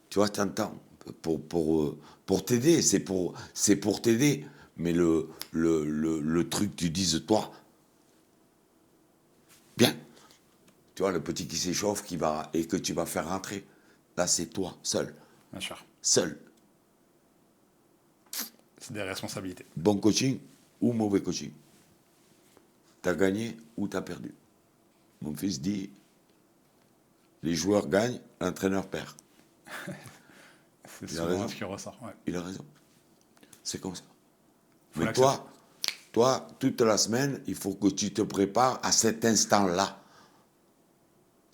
Tu vois, tu entends. Pour t'aider. C'est pour t'aider. Mais le truc, tu dises, toi, bien. Tu vois, le petit qui s'échauffe et que tu vas faire rentrer. Là, c'est toi, seul. Bien sûr. Seul. C'est des responsabilités. Bon coaching ou mauvais coaching. T'as gagné ou t'as perdu. Mon fils dit, les joueurs gagnent, l'entraîneur perd. C'est Il a souvent raison. ce qui ressort. Ouais. Il a raison. C'est comme ça. Faut Mais toi, toute la semaine, il faut que tu te prépares à cet instant-là.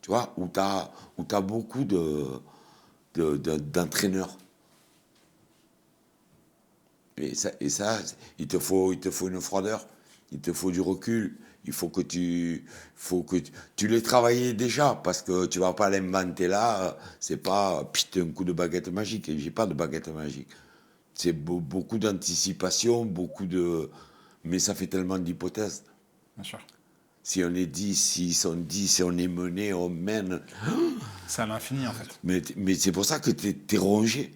Tu vois, où t'as beaucoup d'entraîneurs. Et ça, il te faut une froideur, il te faut du recul, il faut que tu l'aies travaillé déjà, parce que tu vas pas l'inventer là, c'est pas putain, un coup de baguette magique, j'ai pas de baguette magique. C'est beaucoup d'anticipation, mais ça fait tellement d'hypothèses. Bien sûr. Si on est 10, s'ils sont 10, si on est mené, on mène. C'est à l'infini, en fait. Mais c'est pour ça que t'es rongé.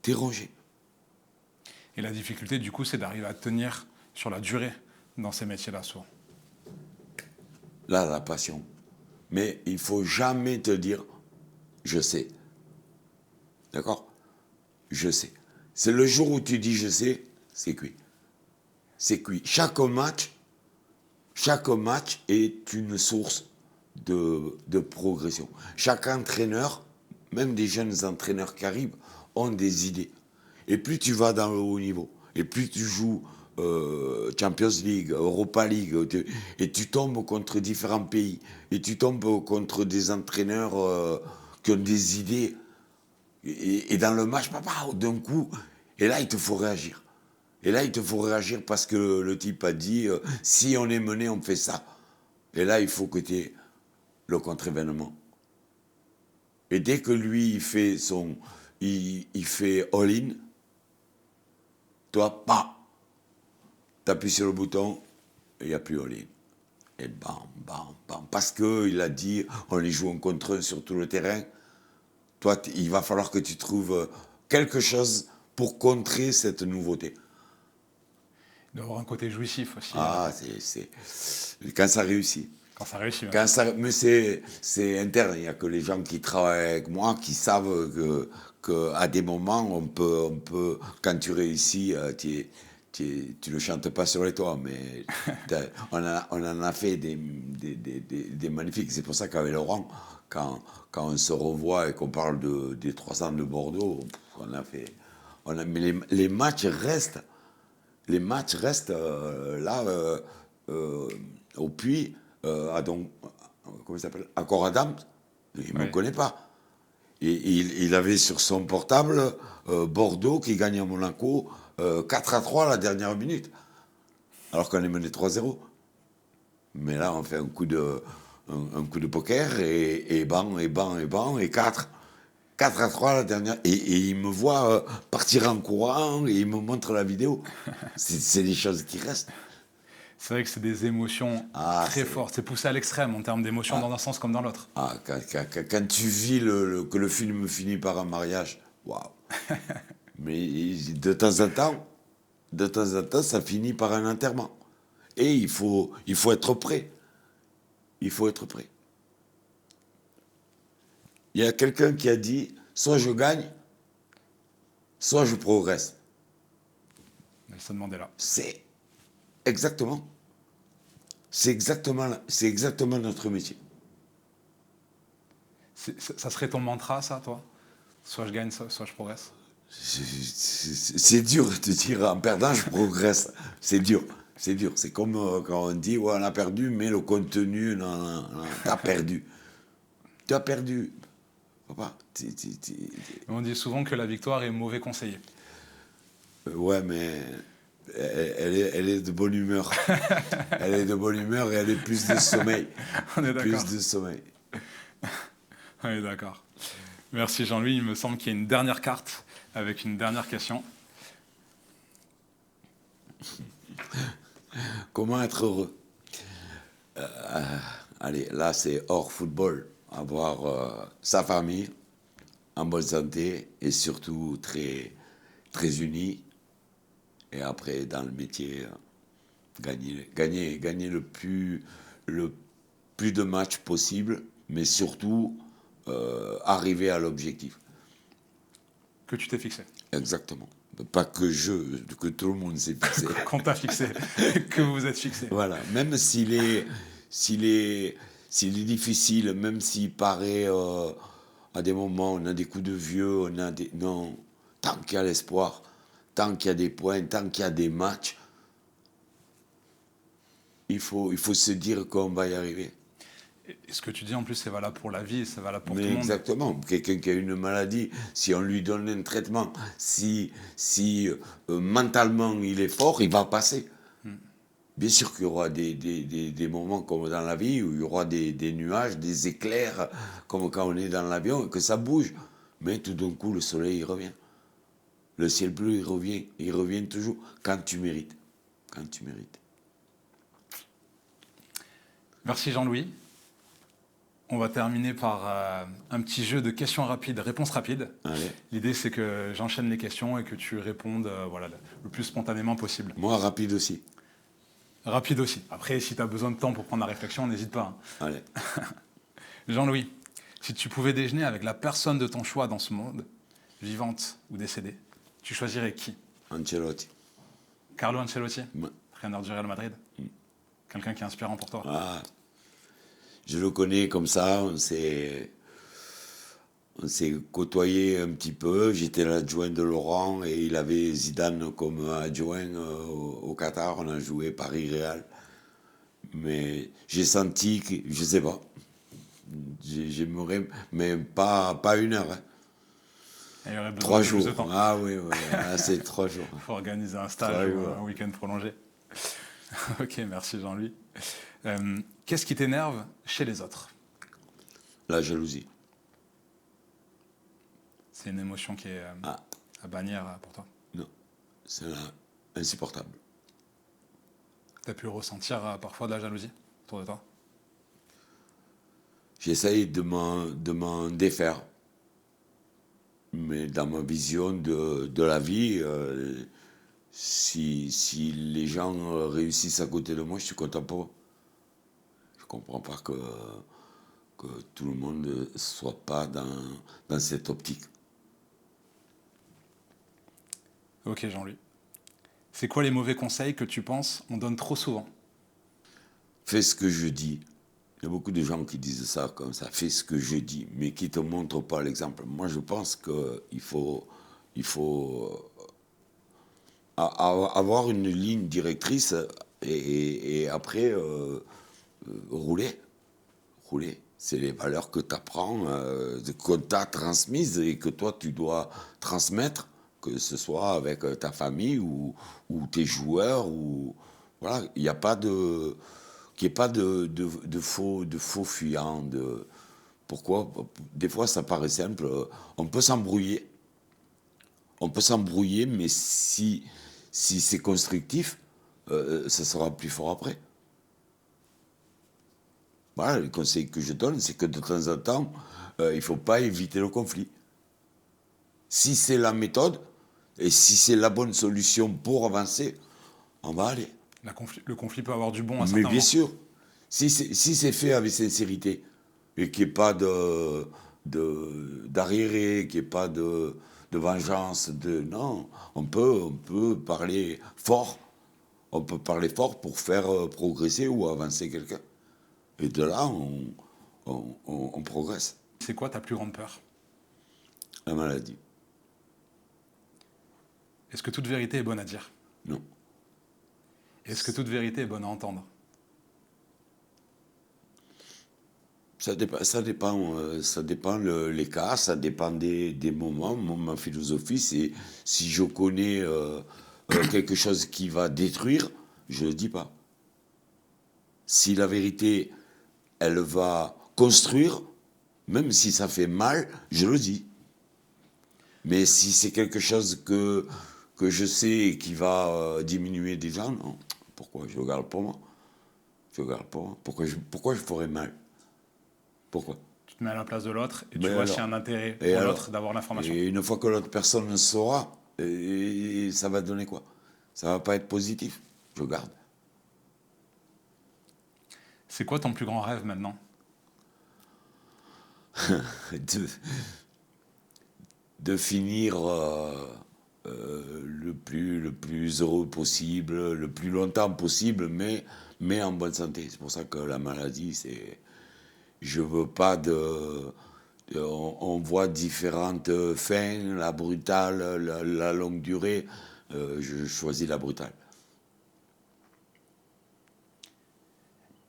T'es rongé. Et la difficulté, du coup, c'est d'arriver à tenir sur la durée dans ces métiers-là, souvent. Là, la passion. Mais il faut jamais te dire, je sais. D'accord? Je sais. C'est le jour où tu dis je sais, c'est cuit. C'est cuit. Chaque match est une source de progression. Chaque entraîneur, même des jeunes entraîneurs qui arrivent, ont des idées. Et plus tu vas dans le haut niveau, et plus tu joues Champions League, Europa League, et tu tombes contre différents pays, et tu tombes contre des entraîneurs qui ont des idées, et dans le match, papa, d'un coup, et là, il te faut réagir. Et là, il te faut réagir parce que le type a dit, si on est mené, on fait ça. Et là, il faut que tu aies le contre-événement. Et dès que lui, il fait all-in, toi, t'appuies sur le bouton, et il n'y a plus all-in. Et bam, bam, bam. Parce qu'il a dit, on les joue un contre un sur tout le terrain. Toi, il va falloir que tu trouves quelque chose pour contrer cette nouveauté. Il doit avoir un côté jouissif aussi. Ah, c'est quand ça réussit. Quand ça réussit. Mais c'est interne. Il n'y a que les gens qui travaillent avec moi qui savent que à des moments, on peut quand tu réussis, tu le chantes pas sur les toits, mais on en a fait des magnifiques. C'est pour ça qu'avec Laurent, quand on se revoit et qu'on parle des 3 ans de Bordeaux, mais les matchs restent. Les matchs restent là, au Puy, comment il s'appelle, à Corradam, il ne me connaît pas. Et il avait sur son portable Bordeaux qui gagne à Monaco 4-3 à la dernière minute. Alors qu'on est mené 3-0. Mais là, on fait un coup de poker et ban, et 4-3 à la dernière. Et il me voit partir en courant et il me montre la vidéo. C'est des choses qui restent. C'est vrai que c'est des émotions très fortes. C'est poussé à l'extrême en termes d'émotions dans un sens comme dans l'autre. Quand tu vis que le film finit par un mariage, waouh. Mais de temps en temps, ça finit par un enterrement. Et il faut être prêt. Il faut être prêt. Il y a quelqu'un qui a dit, soit je gagne, soit je progresse. Nelson Mandela. C'est exactement notre métier. Ça serait ton mantra, ça, toi? Soit je gagne, soit je progresse? C'est dur de te dire, en perdant, je progresse. C'est dur. C'est comme quand on dit, ouais, on a perdu, mais le contenu, non, t'as perdu. Tu as perdu. Papa, On dit souvent que la victoire est mauvais conseiller. Ouais, mais elle est de bonne humeur. Elle est de bonne humeur et elle est plus de sommeil. On est d'accord. Plus de sommeil. On est d'accord. Merci Jean-Louis. Il me semble qu'il y a une dernière carte avec une dernière question. Comment être heureux? Allez, là, c'est hors football. Avoir sa famille en bonne santé et surtout très, très unis. Et après, dans le métier, gagner le plus de matchs possible, mais surtout arriver à l'objectif. Que tu t'es fixé. Exactement. Pas que tout le monde s'est fixé. Qu'on t'a fixé, que vous vous êtes fixé. Voilà, même s'il est difficile, même s'il paraît à des moments, on a des coups de vieux, non, tant qu'il y a l'espoir, tant qu'il y a des points, tant qu'il y a des matchs, il faut se dire qu'on va y arriver. Et ce que tu dis en plus, c'est valable pour la vie, c'est valable pour tout le Mais monde. exactement. Quelqu'un qui a une maladie, si on lui donne un traitement, si mentalement il est fort, il va passer. Bien sûr qu'il y aura des moments comme dans la vie où il y aura des nuages, des éclairs, comme quand on est dans l'avion et que ça bouge. Mais tout d'un coup, le soleil, il revient. Le ciel bleu, il revient. Il revient toujours quand tu mérites. Quand tu mérites. Merci Jean-Louis. On va terminer par un petit jeu de questions rapides, réponses rapides. Allez. L'idée, c'est que j'enchaîne les questions et que tu répondes le plus spontanément possible. Moi, rapide aussi. Rapide aussi. Après, si tu as besoin de temps pour prendre la réflexion, n'hésite pas. Allez. Jean-Louis, si tu pouvais déjeuner avec la personne de ton choix dans ce monde, vivante ou décédée, tu choisirais qui? Ancelotti. Carlo Ancelotti, Ouais. entraîneur du Real Madrid. Quelqu'un qui est inspirant pour toi. Ah, je le connais comme ça, on s'est côtoyé un petit peu. J'étais l'adjoint de Laurent et il avait Zidane comme adjoint au Qatar. On a joué Paris-Real. Mais j'ai senti que, je sais pas, j'aimerais, mais pas une heure. Hein. Il y aurait besoin 3 de jours. plus de temps. Ah oui, c'est 3 jours. Il faut organiser un stage ou un week-end prolongé. Ok, merci Jean-Louis. Qu'est-ce qui t'énerve chez les autres? La jalousie. C'est une émotion qui est à bannir pour toi. Non, c'est insupportable. Tu as pu ressentir parfois de la jalousie autour de toi? J'essaye de m'en défaire. Mais dans ma vision de la vie, si les gens réussissent à côté de moi, je suis content pour eux. Je comprends pas que tout le monde ne soit pas dans cette optique. Ok Jean-Louis. C'est quoi les mauvais conseils que tu penses on donne trop souvent? Fais ce que je dis. Il y a beaucoup de gens qui disent ça comme ça, fais ce que je dis, mais qui ne te montrent pas l'exemple. Moi, je pense qu'il faut avoir une ligne directrice et après rouler. C'est les valeurs que tu apprends, que tu as transmises et que toi, tu dois transmettre, que ce soit avec ta famille ou tes joueurs. Voilà, il n'y a pas de... qu'il n'y ait pas de faux fuyants. Pourquoi? Des fois, ça paraît simple. On peut s'embrouiller. On peut s'embrouiller, mais si c'est constructif, ça sera plus fort après. Voilà, le conseil que je donne, c'est que de temps en temps, il ne faut pas éviter le conflit. Si c'est la méthode et si c'est la bonne solution pour avancer, on va aller. Le conflit peut avoir du bon à Mais certains bien moments. sûr, si c'est fait avec sincérité et qu'il n'y ait pas d'arriéré, qu'il n'y ait pas de vengeance, non, on peut parler fort. On peut parler fort pour faire progresser ou avancer quelqu'un. Et de là, on progresse. C'est quoi ta plus grande peur? La maladie, Est-ce que toute vérité est bonne à dire? non. Est-ce que toute vérité est bonne à entendre? Ça dépend les cas, ça dépend des moments. Ma philosophie, c'est si je connais quelque chose qui va détruire, je ne le dis pas. Si la vérité, elle va construire, même si ça fait mal, je le dis. Mais si c'est quelque chose que je sais et qui va diminuer des gens, non. Pourquoi? Je le garde pour moi. Je le garde pour moi. Pourquoi je ferais mal? Pourquoi? Tu te mets à la place de l'autre et tu Mais vois alors, s'il y a un intérêt et pour alors, l'autre d'avoir l'information. et une fois que l'autre personne le saura, et ça va donner quoi? Ça va pas être positif. Je garde. C'est quoi ton plus grand rêve maintenant? de, de finir le plus heureux possible, le plus longtemps possible, mais en bonne santé. C'est pour ça que la maladie, c'est... Je veux pas on voit différentes fins, la brutale, la longue durée. Je choisis la brutale.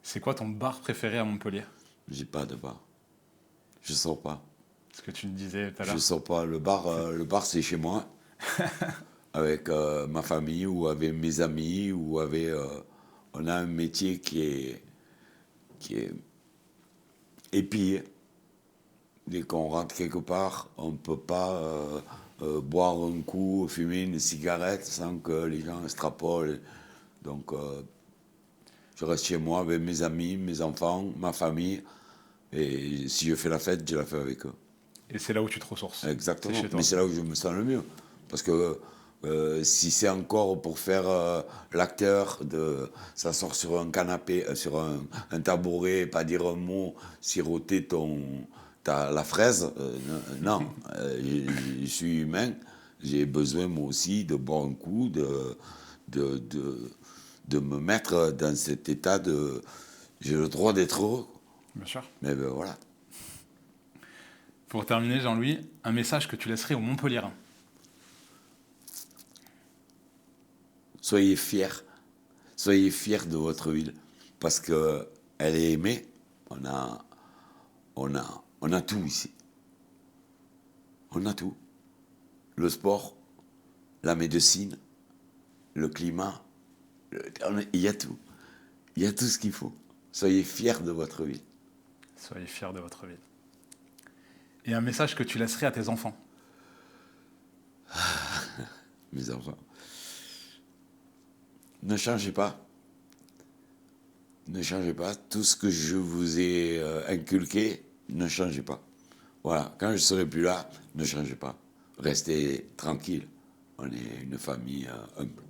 C'est quoi ton bar préféré à Montpellier? J'ai pas de bar. Je sors pas. Ce que tu me disais tout à Je l'heure. sors pas. Le bar c'est chez moi, avec ma famille ou avec mes amis ou avec. On a un métier qui est épillé. Dès qu'on rentre quelque part, on ne peut pas boire un coup, fumer une cigarette sans que les gens extrapolent. Donc, je reste chez moi avec mes amis, mes enfants, ma famille. Et si je fais la fête, je la fais avec eux. Et c'est là où tu te ressources. Exactement. C'est chez toi. Mais c'est là où je me sens le mieux. Parce que si c'est encore pour faire l'acteur, ça sort sur un canapé, sur un tabouret, pas dire un mot, siroter la fraise, non. Je suis humain, j'ai besoin moi aussi de boire un coup, de me mettre dans cet état de... J'ai le droit d'être heureux. Bien sûr. Mais ben voilà. Pour terminer, Jean-Louis, un message que tu laisserais aux Montpelliérains. Soyez fiers de votre ville, parce que elle est aimée. On a tout ici. On a tout. Le sport, la médecine, le climat, il y a tout. Il y a tout ce qu'il faut. Soyez fiers de votre ville. Soyez fiers de votre ville. Et un message que tu laisserais à tes enfants. Mes enfants. Ne changez pas. Ne changez pas. Tout ce que je vous ai inculqué, ne changez pas. Voilà. Quand je ne serai plus là, ne changez pas. Restez tranquille. On est une famille humble.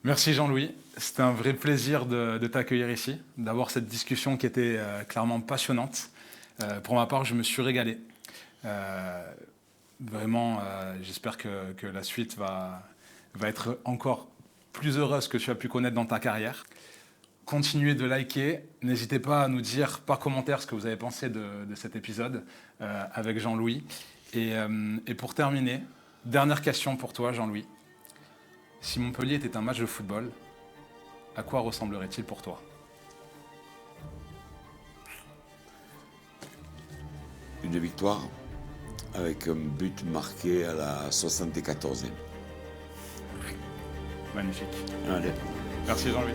Merci Jean-Louis. C'était un vrai plaisir de t'accueillir ici, d'avoir cette discussion qui était clairement passionnante. Pour ma part, je me suis régalé. Vraiment, j'espère que la suite va être encore plus heureuse que tu as pu connaître dans ta carrière. Continuez de liker. N'hésitez pas à nous dire par commentaire ce que vous avez pensé de cet épisode avec Jean-Louis. Et pour terminer, dernière question pour toi, Jean-Louis. Si Montpellier était un match de football, à quoi ressemblerait-il pour toi ? une victoire avec un but marqué à la 74e. Magnifique. Allez. Merci Jean-Louis.